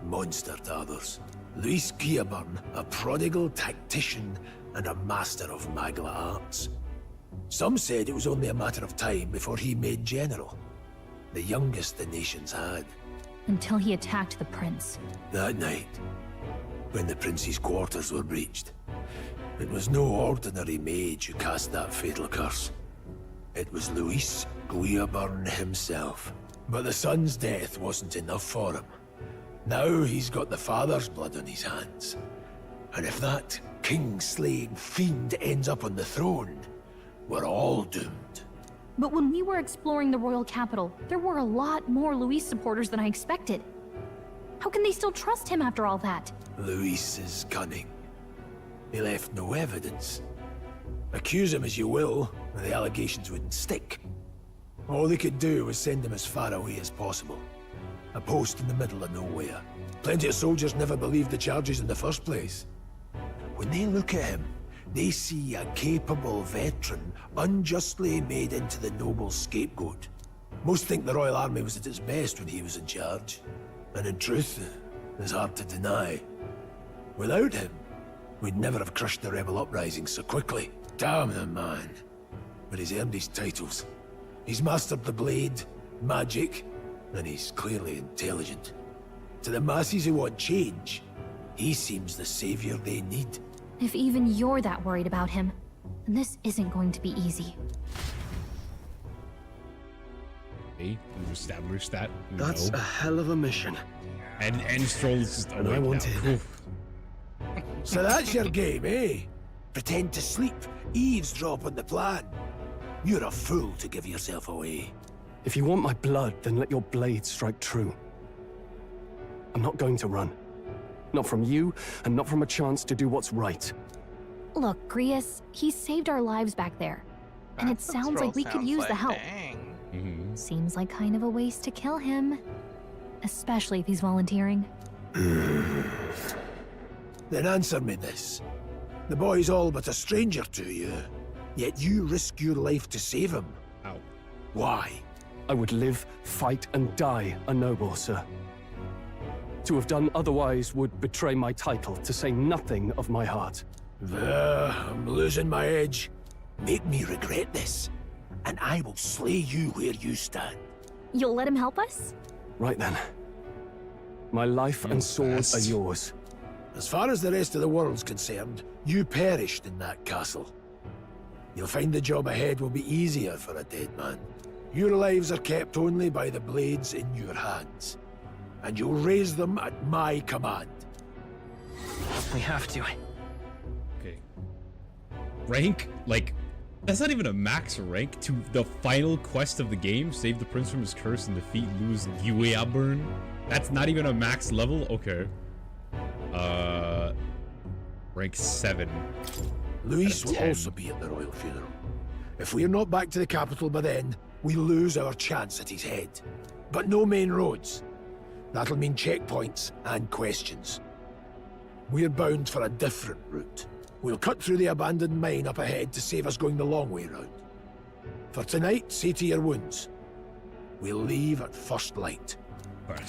monster to others. Luis Guillaburn, a prodigal tactician and a master of Magla arts. Some said it was only a matter of time before he made general. The youngest the nations had. Until he attacked the prince. That night, when the prince's quarters were breached, it was no ordinary mage who cast that fatal curse. It was Luis Guillaburn himself. But the son's death wasn't enough for him. Now he's got the father's blood on his hands. And if that king-slaying fiend ends up on the throne, we're all doomed. But when we were exploring the royal capital, there were a lot more Luis supporters than I expected. How can they still trust him after all that? Luis is cunning. He left no evidence. Accuse him as you will, the allegations wouldn't stick. All they could do was send him as far away as possible. A post in the middle of nowhere. Plenty of soldiers never believed the charges in the first place. When they look at him, they see a capable veteran unjustly made into the noble scapegoat. Most think the Royal Army was at its best when he was in charge. And in truth, it's hard to deny. Without him, we'd never have crushed the rebel uprising so quickly. Damn the man. But he's earned his titles. He's mastered the blade, magic, and he's clearly intelligent. To the masses who want change, he seems the savior they need. If even you're that worried about him, then this isn't going to be easy. Hey, we've established that. That's a hell of a mission. And Stroll is just awake I want now. in. So that's your game, eh? Pretend to sleep, eavesdrop on the plan. You're a fool to give yourself away. If you want my blood, then let your blade strike true. I'm not going to run. Not from you, and not from a chance to do what's right. Look, Grius, he saved our lives back there. And it sounds like we could use the help. Seems like kind of a waste to kill him. Especially if he's volunteering. Then answer me this. The boy's all but a stranger to you, yet you risk your life to save him. Ow. Why? I would live, fight, and die a noble, sir. To have done otherwise would betray my title, to say nothing of my heart. There, I'm losing my edge. Make me regret this, and I will slay you where you stand. You'll let him help us? Right then. My life and sword are yours. As far as the rest of the world's concerned, you perished in that castle. You'll find the job ahead will be easier for a dead man. Your lives are kept only by the blades in your hands. And you'll raise them at my command. We have to. Okay. Rank? Like, that's not even a max rank to the final quest of the game. Save the prince from his curse and defeat Luis Guillaburn. That's not even a max level? Okay. Rank 7. Luis will also be at the royal funeral. If we're not back to the capital by then, we lose our chance at his head. But no main roads. That'll mean checkpoints and questions. We're bound for a different route. We'll cut through the abandoned mine up ahead to save us going the long way round. For tonight, see to your wounds. We'll leave at first light.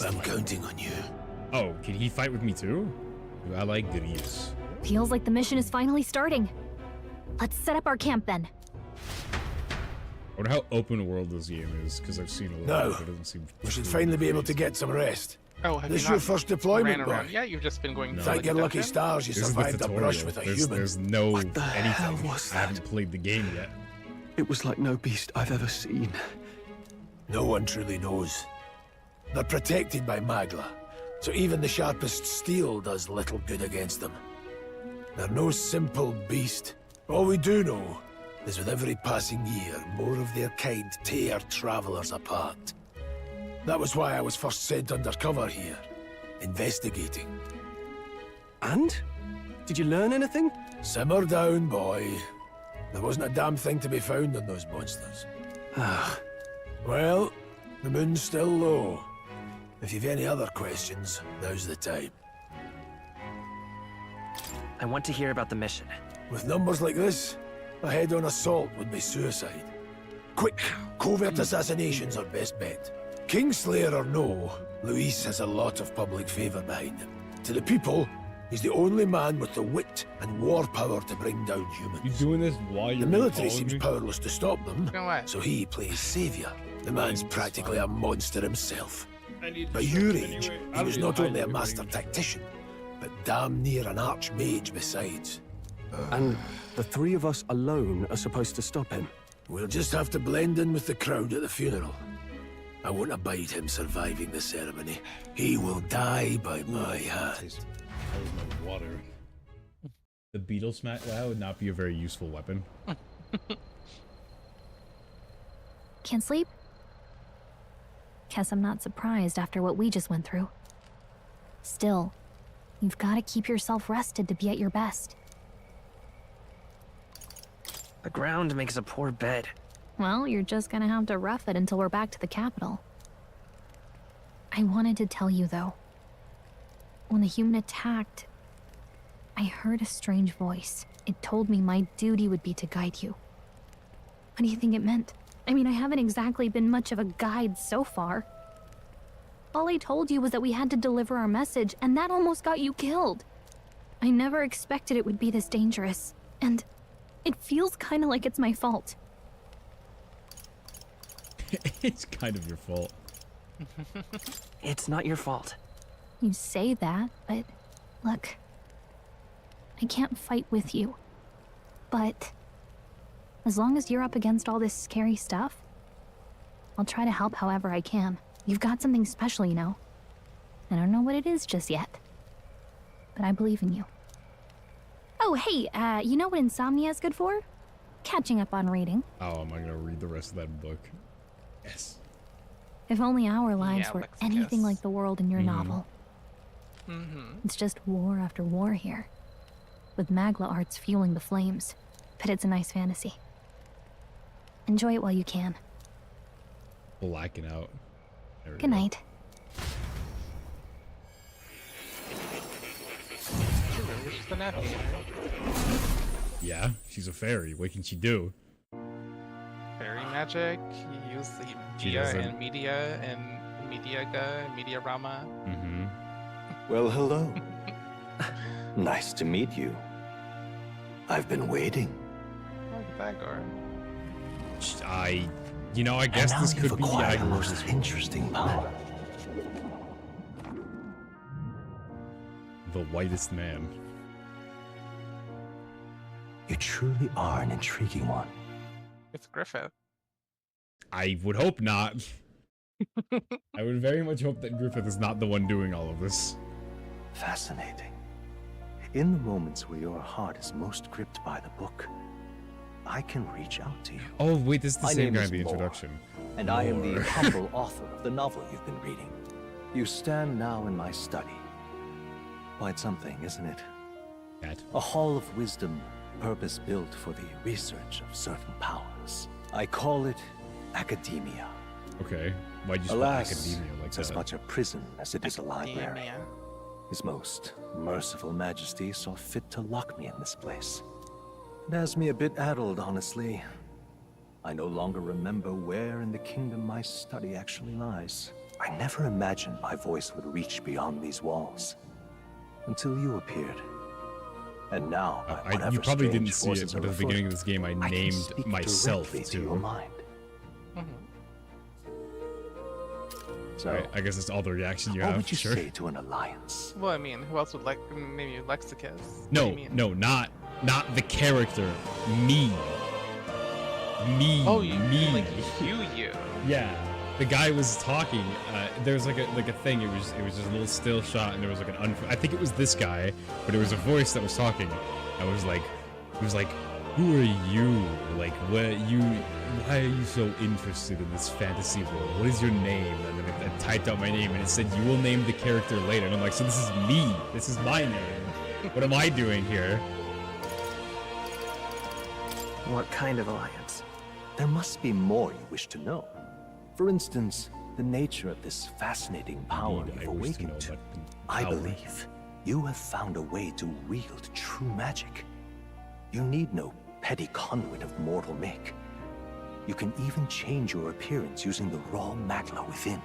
I'm counting on you. Oh, can he fight with me too? I like Grius. Feels like the mission is finally starting. Let's set up our camp then. I wonder how open world this game is, because I've seen a lot No. of it. Doesn't seem We should finally be able to get some rest. Oh, have This you your not first deployment, ran boy? around? Yeah, you've just been going. Thank your lucky stars you This is the survived a brush tutorial. with a There's, human. there's no What the hell anything. was I haven't played the game yet. It was like no beast I've ever seen. No one truly knows. They're protected by Magla, so even the sharpest steel does little good against them. They're no simple beast. All we do know is with every passing year, more of their kind tear travelers apart. That was why I was first sent undercover here, investigating. And? Did you learn anything? Simmer down, boy. There wasn't a damn thing to be found on those monsters. Ah. Well, the moon's still low. If you've any other questions, now's the time. I want to hear about the mission. With numbers like this, a head-on assault would be suicide. Quick, covert assassinations are best bet. Kingslayer or no, Luis has a lot of public favor behind him. To the people, he's the only man with the wit and war power to bring down humans. You doing this while you're The military calling seems me? powerless to stop them, so he plays savior. The man's It's practically fine. a monster himself. I need By to your check age, anyway. he was not only a master tactician, but damn near an archmage besides. And the three of us alone are supposed to stop him. We'll just have to blend in with the crowd at the funeral. I won't abide him surviving the ceremony. He will die by my hand. That was my water. The beetle smack would not be a very useful weapon. Can't sleep? Guess I'm not surprised after what we just went through. Still, you've got to keep yourself rested to be at your best. The ground makes a poor bed. Well, you're just gonna have to rough it until we're back to the capital. I wanted to tell you, though. When the human attacked, I heard a strange voice. It told me my duty would be to guide you. What do you think it meant? I mean, I haven't exactly been much of a guide so far. All I told you was that we had to deliver our message, and that almost got you killed. I never expected it would be this dangerous, and it feels kind of like it's my fault. It's kind of your fault. It's not your fault. You say that, but look, I can't fight with you. But as long as you're up against all this scary stuff, I'll try to help however I can. You've got something special, you know. I don't know what it is just yet, but I believe in you. Oh, hey, you know what insomnia is good for? Catching up on reading. Oh, am I gonna read the rest of that book? Yes. If only our lives were Lexicus. anything like the world in your novel. Mm-hmm. It's just war after war here, with Magla arts fueling the flames. But it's a nice fantasy. Enjoy it while you can. Blacking out. There we Good go. night. She's just a navigator. Yeah, she's a fairy. What can she do? Fairy magic. You use the She Dia doesn't. and Media and Mediaga and Mediarama. Mm-hmm. Well, hello. Nice to meet you. I've been waiting. Look at that, Gor. You know, I guess And now this you've could be the acquired a Agro most interesting power. the whitest man. You truly are an intriguing one. It's Griffith. I would hope not. I would very much hope that Griffith is not the one doing all of this. Fascinating. In the moments where your heart is most gripped by the book, I can reach out to you. Oh, wait, this is the My same name guy is in the Moore, introduction. And I am the Moore. humble author of the novel you've been reading. You stand now in my study. Quite something, isn't it? Cat. A hall of wisdom, purpose-built for the research of certain powers. I call it academia. Okay. Why'd you spell Alas, academia like it's that? as much a prison as it is a library. Academia. His most merciful majesty saw fit to lock me in this place. It has me a bit addled, honestly. I no longer remember where in the kingdom my study actually lies. I never imagined my voice would reach beyond these walls. Until you appeared. And now, by whatever you probably strange didn't see it, forces but are at the beginning of afoot, this game, I can named speak myself directly to your too. mind. Mm-hmm. So, I guess it's all the reaction you what have. would you Sure. say to an alliance? Well, I mean, who else would like maybe Lexicus? What do No, you mean? no, not the character. Me. Oh, you me. like you. Yeah, the guy was talking. There was like a thing. It was just a little still shot, and there was like I think it was this guy, but it was a voice that was talking. I was like, he was like, "Who are you? Like, why are you so interested in this fantasy world? What is your name?" And then I typed out my name, and it said, "You will name the character later." And I'm like, "So this is me. This is my name. What am I doing here?" What kind of alliance? There must be more you wish to know. For instance, the nature of this fascinating power Indeed, you've I wish to know awakened. about the I power. believe you have found a way to wield true magic. You need no petty conduit of mortal make. You can even change your appearance using the raw magla within.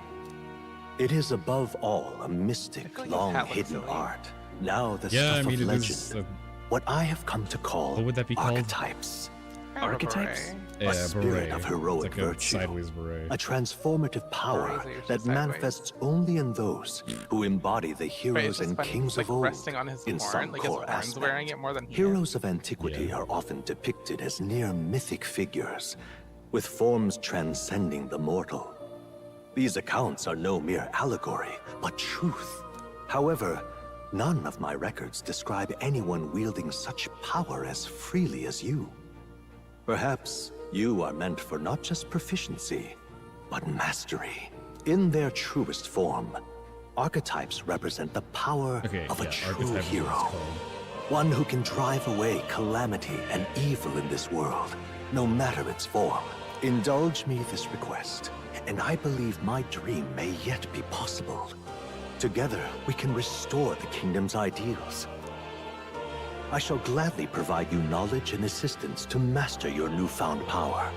It is above all a mystic, long-hidden art. Now the stuff of legend. What I have come to call what would that be called? archetypes. Archetypes? Yeah, A spirit of heroic it's like virtue. A sideways beret. A transformative power that manifests only in those who embody the heroes and kings of old resting on his in horn, some like his core horn's wearing it more than he Heroes of antiquity are often depicted as near mythic figures, with forms transcending the mortal. These accounts are no mere allegory, but truth. However, none of my records describe anyone wielding such power as freely as you. Perhaps you are meant for not just proficiency, but mastery. In their truest form, archetypes represent the power of a true hero. One who can drive away calamity and evil in this world, no matter its form. Indulge me this request, and I believe my dream may yet be possible. Together, we can restore the kingdom's ideals. I shall gladly provide you knowledge and assistance to master your newfound power.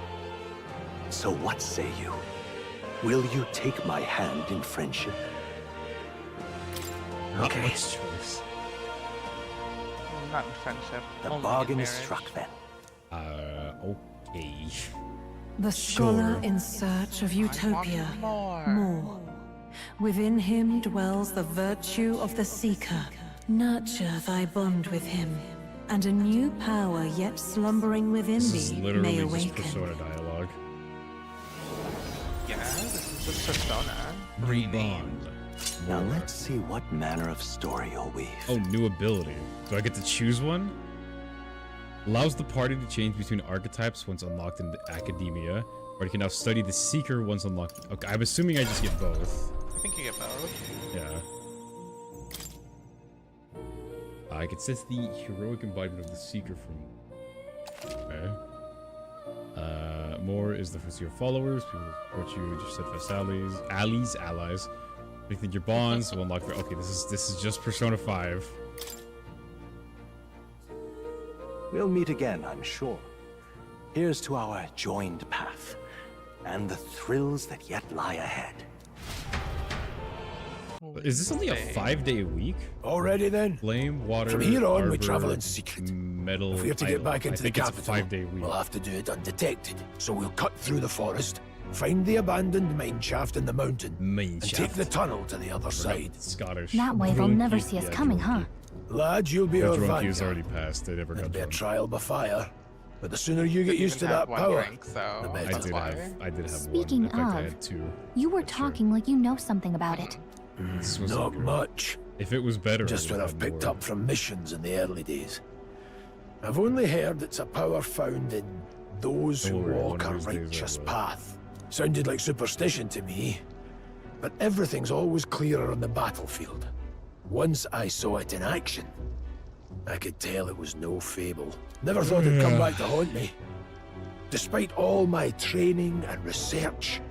So what say you? Will you take my hand in friendship? Not much choice. Not in friendship. The only bargain in is marriage. struck then. Okay. The scholar in search of utopia. More. Within him dwells the virtue of the seeker. Nurture thy bond with him, and a new power yet slumbering within This is thee literally may just awaken. Persona dialogue. Yeah, this is just Persona. Renamed. Now let's see what manner of story you'll weave. Oh, new ability. Do I get to choose one? Allows the party to change between archetypes once unlocked in academia, or you can now study the seeker once unlocked. Okay, I'm assuming I just get both. I think you get both. Yeah. I could sense the heroic embodiment of the seeker from. Okay. More is the first of your followers. People who support you, just steadfast allies. Strengthen your bonds will unlock. Okay, this is just Persona 5. We'll meet again, I'm sure. Here's to our joined path, and the thrills that yet lie ahead. Is this only a 5-day week? Already then? Flame, water, From here on, we arbor, travel in secret. Metal. If we're to get back into the capital, it's a 5-day week. we'll have to do it undetected. So we'll cut through the forest, find the abandoned mine shaft in the mountain, and take the tunnel to the other side. Scottish. That way they'll never see us coming, huh? Lads, you'll be The our drunk is vanguard. already passed. They never got It'll be a done. trial by fire. But the sooner you get used to that power, the I better. did have Speaking one. In fact, I of, had 2. You were talking like you know something about it. This wasn't Not good. much. If it was better, Just I what would I've have picked more. up from missions in the early days. I've only heard it's a power found in those who Don't worry, walk one a of these days I righteous will. path. Sounded like superstition to me, but everything's always clearer on the battlefield. Once I saw it in action, I could tell it was no fable. Never thought it'd come back to haunt me. Despite all my training and research,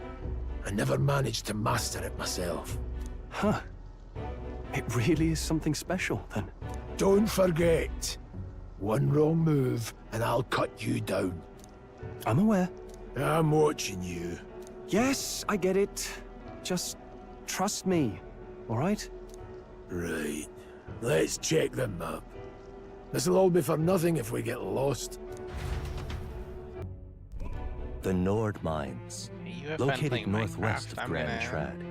I never managed to master it myself. Huh. It really is something special, then. Don't forget, one wrong move and I'll cut you down. I'm aware. I'm watching you. Yes, I get it. Just trust me, all right? Right. Let's check the map. This'll all be for nothing if we get lost. The Nord Mines, You have fun located playing northwest Minecraft. of Grand Trad.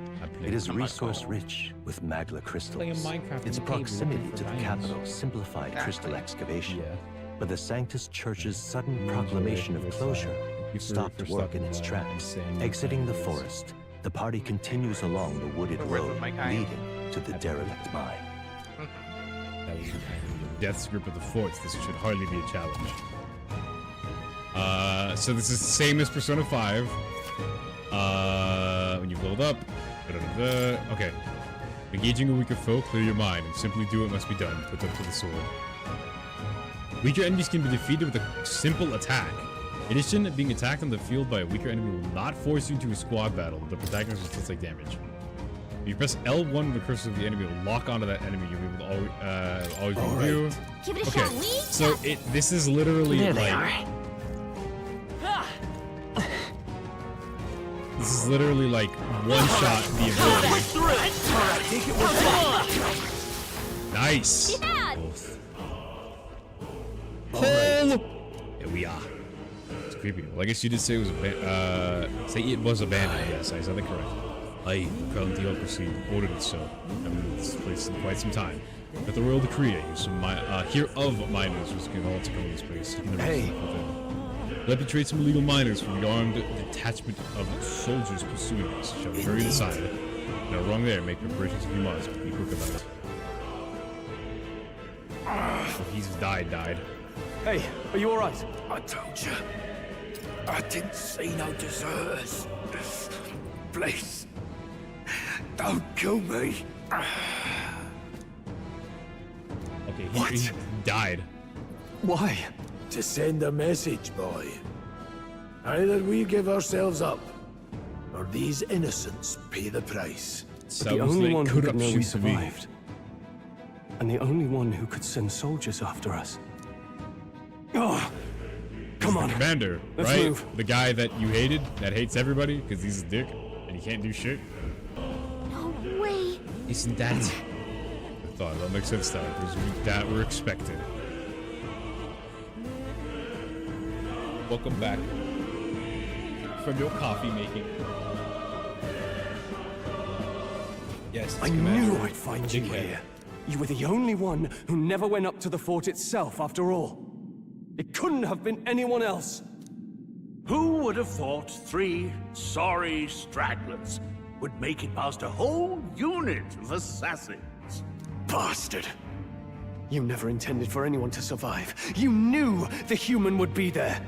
It is resource-rich with magla crystals. Its proximity to the capital simplified crystal excavation. But the Sanctus Church's sudden proclamation of closure stopped work in its tracks. Exiting the forest, the party continues along the wooded road leading to the derelict mine. That was the death grip of the forts. This should hardly be a challenge. So this is the same as Persona 5. When you build up. Okay. Engaging a weaker foe, clear your mind, and simply do what must be done. Put them to the sword. Weaker enemies can be defeated with a simple attack. In addition, being attacked on the field by a weaker enemy will not force you into a squad battle. The protagonist will still take damage. If you press L1 of the cursor of the enemy, it'll lock onto that enemy. You'll be able to always review. Give it a Okay, shot, Lee. so this is literally There they like this is literally like one shot the ability. Nice. Yeah. Pull. Here we are. It's creepy. Well, I guess you did say it was abandoned. Yes, I said that correct. I, the Crown Theocracy, ordered it so. I've been in this place in quite some time. But the royal decree, I use some here of miners was given all to come in this place. Hey. Let me trade some illegal miners from the armed detachment of soldiers pursuing us. Shall we hurry inside? No, wrong there. Make preparations if you must. Be quick about it. Oh, he's died. Hey, are you alright? I told you. I didn't see no deserters. Please. Don't kill me. Okay, he died. Why? To send a message, boy. Either we give ourselves up, or these innocents pay the price. But the only one who could know we survived. And the only one who could send soldiers after us. Oh, come on. The commander, Let's right? move. The guy that you hated, that hates everybody because he's a dick and he can't do shit. No way. Isn't that? I thought that makes sense. That we're expected. Welcome back from your coffee making. Yes, I knew I'd find you here. You were the only one who never went up to the fort itself, after all. It couldn't have been anyone else. Who would have thought 3 sorry stragglers would make it past a whole unit of assassins? Bastard. You never intended for anyone to survive. You knew the human would be there.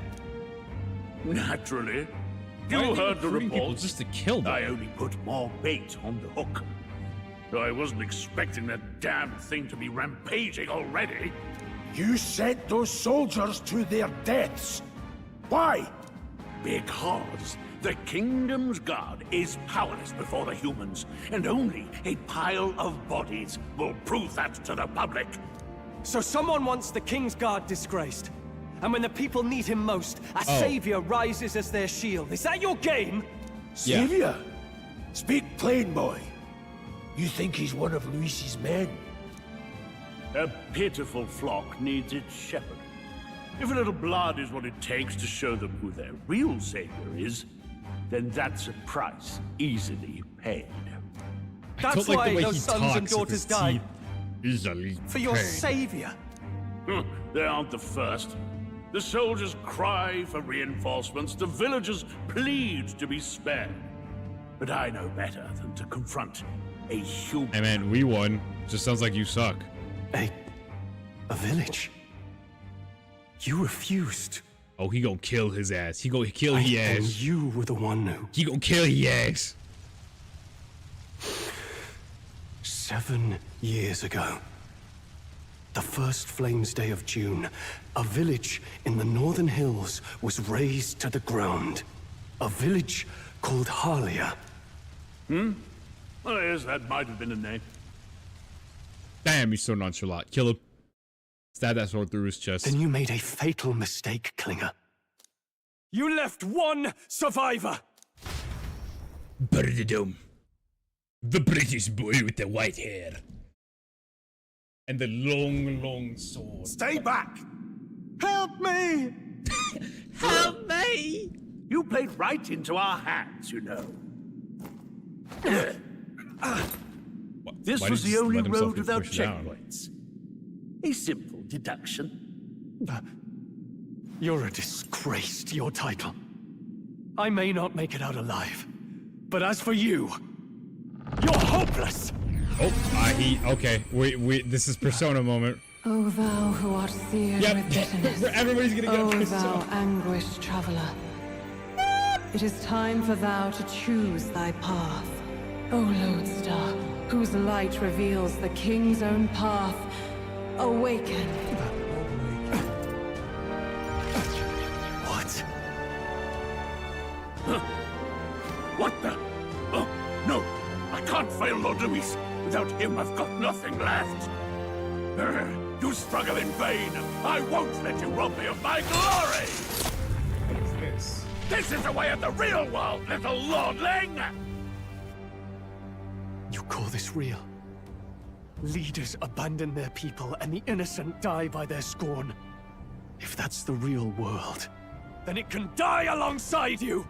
Naturally. Why You are they heard the recruiting people reports. just to kill them? I only put more bait on the hook. I wasn't expecting that damn thing to be rampaging already. You sent those soldiers to their deaths. Why? Because the Kingdom's Guard is powerless before the humans, and only a pile of bodies will prove that to the public. So someone wants the King's Guard disgraced. And when the people need him most, a savior rises as their shield. Is that your game? Savior? Speak plain, boy. You think he's one of Luis's men? A pitiful flock needs its shepherd. If a little blood is what it takes to show them who their real savior is, then that's a price easily paid. That's why those sons and daughters died. Easily For your paid. savior. They aren't the first. The soldiers cry for reinforcements, the villagers plead to be spared. But I know better than to confront a human. Hey man, we won. Just sounds like you suck. A village? You refused. Oh, he gonna kill his ass. He gonna kill his And ass. you were the one who... He gonna kill his ass. 7 years ago. The first Flames Day of June, a village in the northern hills was razed to the ground. A village called Harlia. Well, yes, that might have been a name. Damn, he's so nonchalant. Kill him. Stab that sword through his chest. Then you made a fatal mistake, Klinger. You left one survivor! Burdedum. The British boy with the white hair. And the long, long sword. Stay back! Help me! Help me! You played right into our hands, you know. This Why was did he the only let himself road get without pushed down? checkpoints. A simple deduction. You're a disgrace to your title. I may not make it out alive, but as for you, you're hopeless! Oh, okay. Wait, this is Persona moment. O thou who art seared with bitterness. Everybody's gonna get O a Persona. thou anguished traveler. It is time for thou to choose thy path. O lodestar, whose light reveals the king's own path. Awaken. What? What the? Oh, no! I can't fail Lord Luis. Without him, I've got nothing left. You struggle in vain. I won't let you rob me of my glory! What is this? This is the way of the real world, little lordling! You call this real? Leaders abandon their people and the innocent die by their scorn. If that's the real world, then it can die alongside you!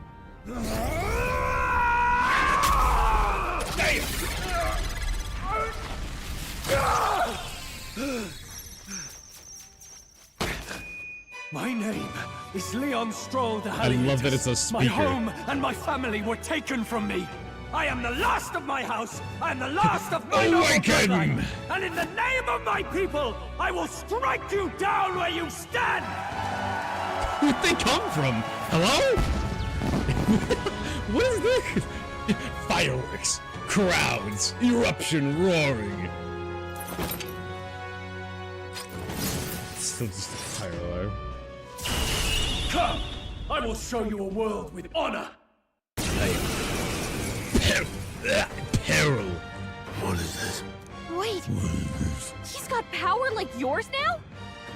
My name is Leon Stroll the I love that it's a My speaker. home and my family were taken from me. I am the last of my house. I am the last of my noble Awaken! bloodline. And in the name of my people, I will strike you down where you stand. Where'd they come from? Hello? What is this? Fireworks, crowds, eruption, roaring. Still just a fire alive. Come, I will show you a world with honor. Peril. What is this? Wait, he's got power like yours now?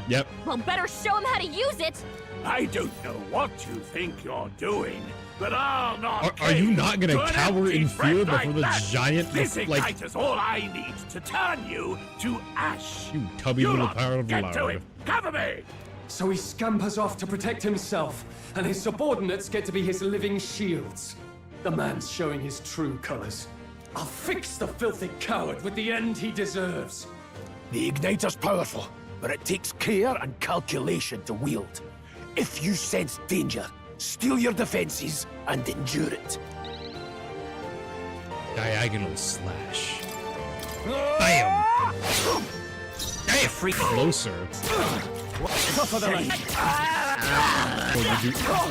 Yep. Well, better show him how to use it. I don't know what you think you're doing, but I'll not. Are you not gonna to an cower empty in fear threat before the like that. giant, This like- ignite is all I need to turn you to ash. You tubby little lot power of the get to Lord. it. Cover me. So he scampers off to protect himself, and his subordinates get to be his living shields. The man's showing his true colors. I'll fix the filthy coward with the end he deserves. The Igniter's powerful, but it takes care and calculation to wield. If you sense danger, steel your defenses and endure it. Diagonal slash. Bam! Hey, freak closer. Tougher than I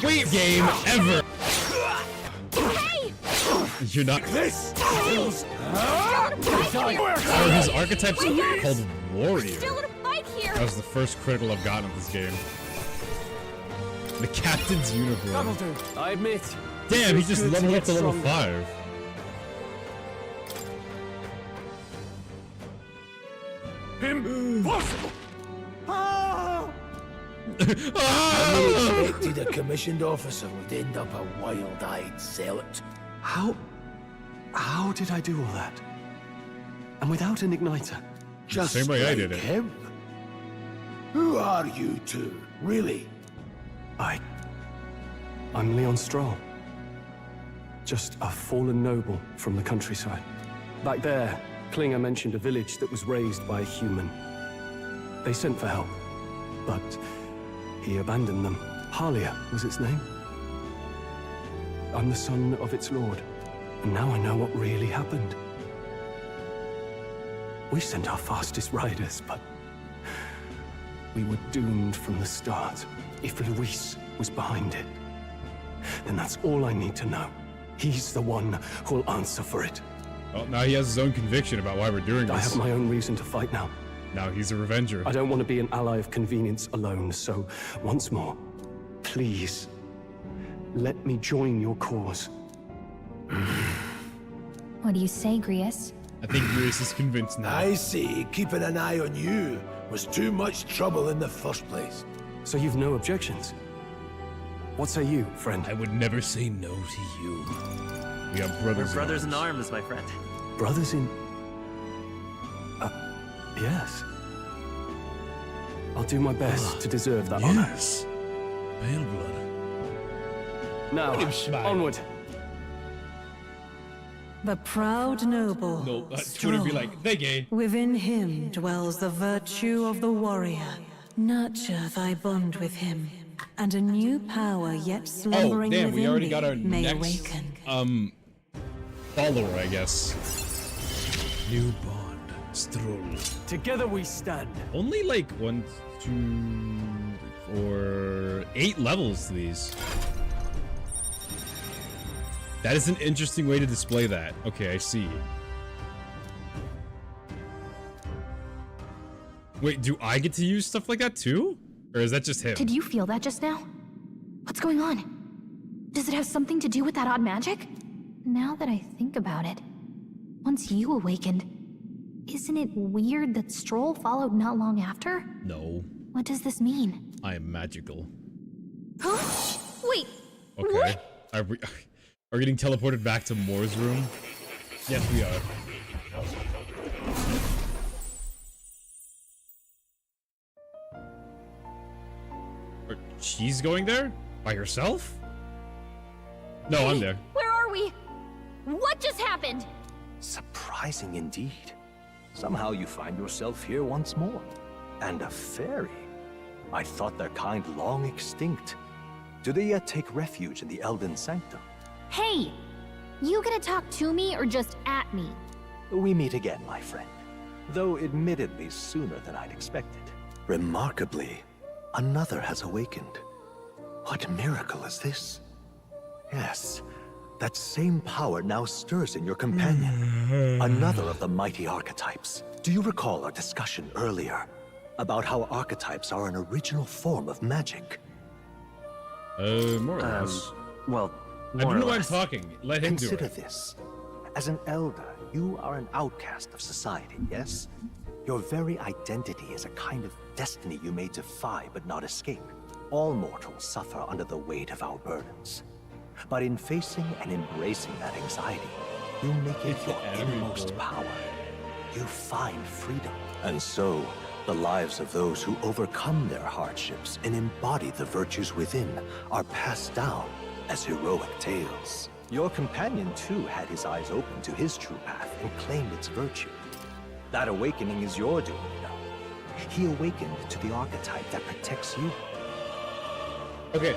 Wait, game ever. Hey! You're not. This. Oh, his archetype's called Warrior. Still in a fight here. That was the first critical I've gotten of this game. The captain's uniform. That'll do. I admit. Damn, he it's just good leveled get up to level stronger. 5. Impossible! Ah! I expected a commissioned officer would end up a wild-eyed zealot. How did I do all that? And without an igniter? Just Same way I like did it. him. Who are you two, really? I'm Leon Stroll. Just a fallen noble from the countryside. Back there, Klinger mentioned a village that was raised by a human. They sent for help, but he abandoned them. Halia was its name. I'm the son of its lord, and now I know what really happened. We sent our fastest riders, but we were doomed from the start. If Luis was behind it, then that's all I need to know. He's the one who'll answer for it. Well, now he has his own conviction about why we're doing this. I have my own reason to fight now. Now he's a revenger. I don't want to be an ally of convenience alone, so once more, please, let me join your cause. What do you say, Grius? I think Grius is convinced now. I see keeping an eye on you was too much trouble in the first place. So you've no objections? What say you, friend? I would never say no to you. We are brothers. We're brothers in arms, my friend. Brothers in... yes. I'll do my best to deserve that honor. Yes. Pale blood. Now, onward. The proud noble. No, Twitter be like, they gay. Within him dwells the virtue of the warrior. Nurture thy bond with him, and a new power yet Oh, slumbering damn, within we already thee got our may next, awaken. follower, I guess. New bond, Stroll. Together we stand. Only like 1, 2, 4, 8 levels to these. That is an interesting way to display that. Okay, I see. Wait, do I get to use stuff like that too? Or is that just him? Did you feel that just now? What's going on? Does it have something to do with that odd magic? Now that I think about it, once you awakened, isn't it weird that Stroll followed not long after? No. What does this mean? I am magical. Huh? Wait. Okay. What? Are we getting teleported back to Moore's room? Yes, we are. She's going there? By herself? No, Hey, I'm there. Where are we? What just happened? Surprising indeed. Somehow you find yourself here once more. And a fairy. I thought their kind long extinct. Do they yet take refuge in the Elden Sanctum? Hey! You gonna talk to me or just at me? We meet again, my friend. Though admittedly sooner than I'd expected. Remarkably, another has awakened. What miracle is this? Yes, that same power now stirs in your companion. Another of the mighty archetypes. Do you recall our discussion earlier about how archetypes are an original form of magic? More or less. Well, I don't know why I'm talking. Let him do Consider it. this. As an elder, you are an outcast of society, yes? Your very identity is a kind of destiny you may defy but not escape. All mortals suffer under the weight of our burdens. But in facing and embracing that anxiety, you make it your inmost power. You find freedom. And so, the lives of those who overcome their hardships and embody the virtues within are passed down as heroic tales. Your companion, too, had his eyes open to his true path and claimed its virtue. That awakening is your doing, you know. He awakened to the archetype that protects you. Okay,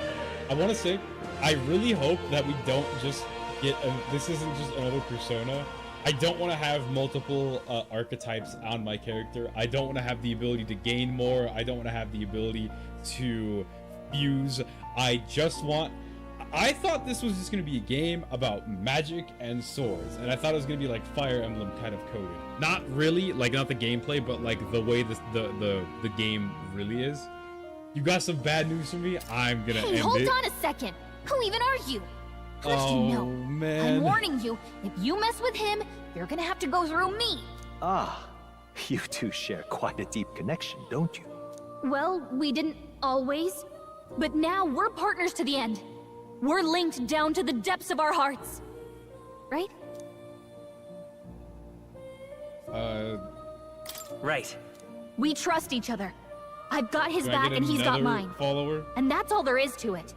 I want to say, I really hope that we don't just get, this isn't just another persona. I don't want to have multiple archetypes on my character. I don't want to have the ability to gain more. I don't want to have the ability to fuse. I thought this was just going to be a game about magic and swords. And I thought it was going to be like Fire Emblem kind of coded. Not really, like not the gameplay, but like the way the game really is. You got some bad news for me? I'm gonna end it. Hold on a second. Who even are you? How did you know? Man. I'm warning you, if you mess with him, you're gonna have to go through me. Ah, you two share quite a deep connection, don't you? Well, we didn't always, but now we're partners to the end. We're linked down to the depths of our hearts. Right? Right. We trust each other. I've got his Can I back get and he's got another mine. follower? And that's all there is to it.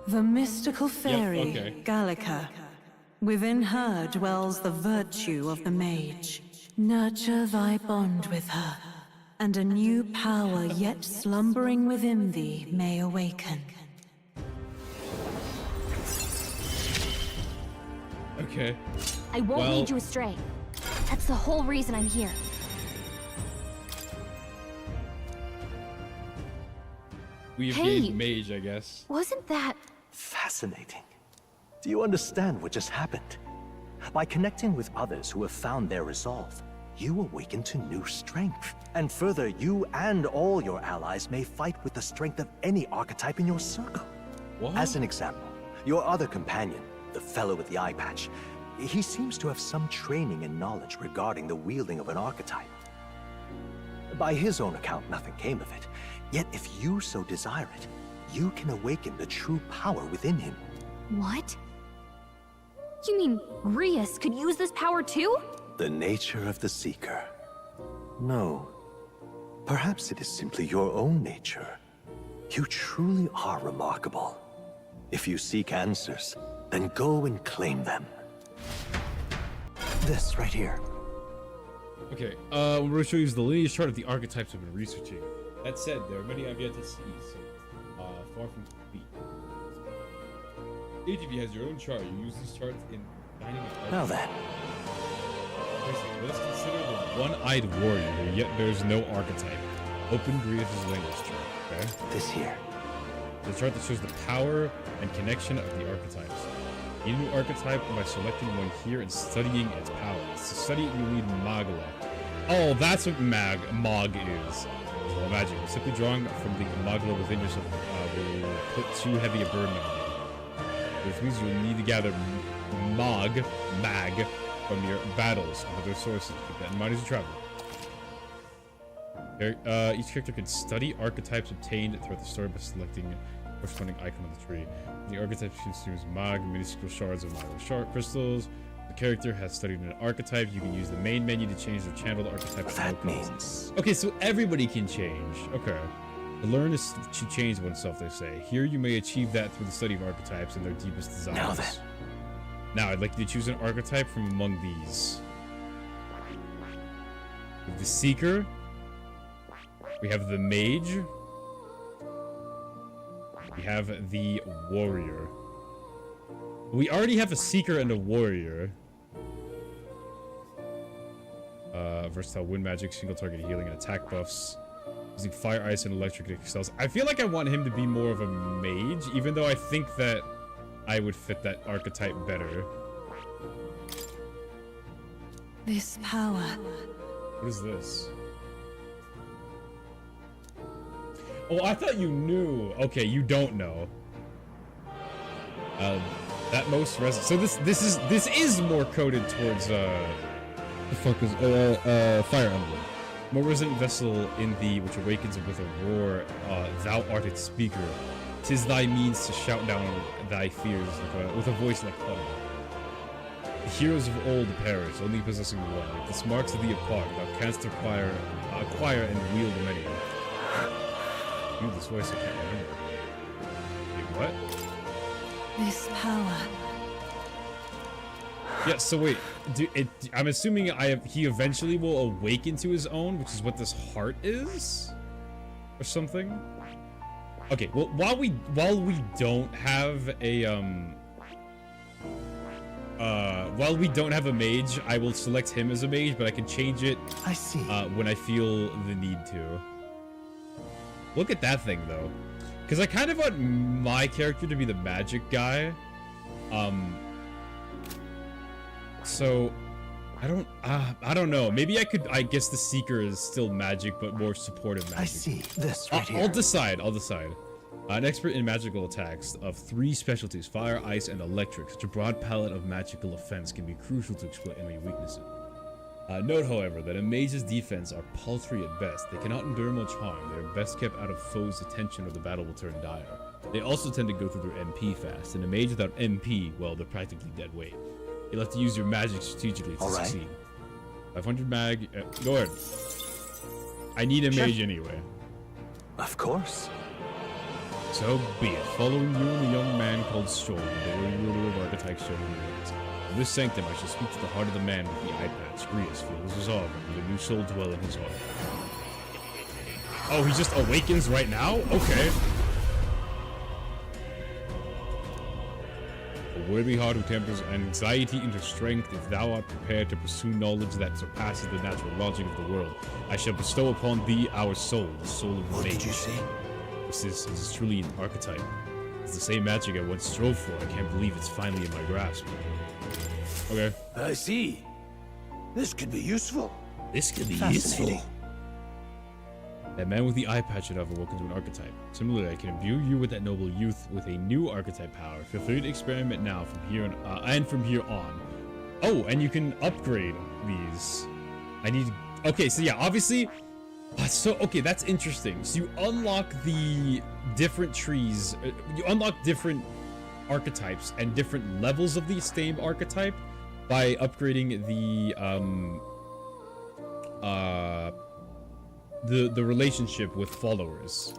The mystical fairy, okay. Gallica. Within her dwells the virtue of the mage. Nurture thy bond with her, and a new power yet slumbering within thee may awaken. Okay. I won't Well- lead you astray. That's the whole reason I'm here. We have Hey. gained mage, I guess. Wasn't that... Fascinating. Do you understand what just happened? By connecting with others who have found their resolve, you awaken to new strength. And further, you and all your allies may fight with the strength of any archetype in your circle. What? As an example, your other companion, the fellow with the eye patch, he seems to have some training and knowledge regarding the wielding of an archetype. By his own account, nothing came of it. Yet if you so desire it, you can awaken the true power within him. What? You mean Grius could use this power too? The nature of the Seeker. No. Perhaps it is simply your own nature. You truly are remarkable. If you seek answers, then go and claim them. This right here. Okay, we're going to show you the lineage chart of the archetypes I've been researching. That said, there are many I've yet to see, so far from complete. Each of you has your own chart. You use these charts in finding an Now then. Let us consider the one-eyed warrior, who yet bears no archetype. Open Grius' language chart, okay? This here. The chart that shows the power and connection of the archetypes. Need a new archetype by selecting one here and studying its powers. To study it, you need Magla. Oh, that's what Mog is. Well, magic. Simply drawing from the Magla within yourself will put too heavy a burden on you. This means you'll need to gather mag from your battles and other sources. Keep that in mind as you travel. Each character can study archetypes obtained throughout the story by selecting the corresponding icon on the tree. The archetypes consumes mag, minuscule shards of mag crystals. The character has studied an archetype. You can use the main menu to change the channeled archetype. That means... Okay, so everybody can change. Okay. To learn is to change oneself, they say. Here you may achieve that through the study of archetypes and their deepest desires. Now then. Now, I'd like you to choose an archetype from among these. We have the Seeker. We have the Mage. We have the Warrior. We already have a Seeker and a Warrior. Versatile wind magic, single target healing, and attack buffs. Using fire, ice, and electric excels. I feel like I want him to be more of a mage, even though I think that I would fit that archetype better. This power. What is this? Oh, I thought you knew. Okay, you don't know. That most so this is more coded towards the fuck is Fire Emblem. More resident vessel in thee, which awakens with a roar. Thou art its speaker. 'Tis thy means to shout down thy fears with a voice like thunder. The heroes of old perish, only possessing one. This marks thee apart. Thou canst acquire and wield many. Ooh, this voice I can't remember. Wait, what? This power. Yeah, so wait, I'm assuming he eventually will awaken to his own, which is what this heart is? Or something? Okay, well, while we don't have a, while we don't have a mage, I will select him as a mage, but I can change it I see. When I feel the need to. Look at that thing, though. Because I kind of want my character to be the magic guy. So, I don't know. Maybe I guess the Seeker is still magic, but more supportive magic. I see. This right here. I'll decide. An expert in magical attacks of 3 specialties, fire, ice, and electric. Such a broad palette of magical offense can be crucial to exploit enemy weaknesses. Note, however, that a mage's defense are paltry at best. They cannot endure much harm. They are best kept out of foes' attention or the battle will turn dire. They also tend to go through their MP fast, and a mage without MP, well, they're practically dead weight. You'll have to use your magic strategically to succeed. 500 mag. Go ahead. I need a mage anyway. Of course. So be it. Following you and a young man called Storm, the ruler of archetypes shown in the words. In this sanctum, I shall speak to the heart of the man with the eye patch. Grius feels resolve, and with a new soul dwell in his heart. Oh, he just awakens right now? Okay. A worthy heart who tempers anxiety into strength, if thou art prepared to pursue knowledge that surpasses the natural logic of the world, I shall bestow upon thee our soul, the soul of the mage. What did you say? This is truly an archetype. It's the same magic I once strove for. I can't believe it's finally in my grasp. Okay. I see. This could be useful. That man with the eye patch should have awoken to an archetype. Similarly, I can imbue you with that noble youth with a new archetype power. Feel free to experiment now from here and from here on. Oh, and you can upgrade these. Okay, so yeah, obviously. Okay, that's interesting. So you unlock the different trees. You unlock different archetypes and different levels of the same archetype by upgrading the relationship with followers.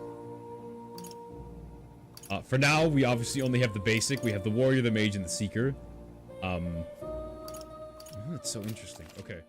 For now, we obviously only have the basic. We have the warrior, the mage, and the seeker. That's so interesting. Okay.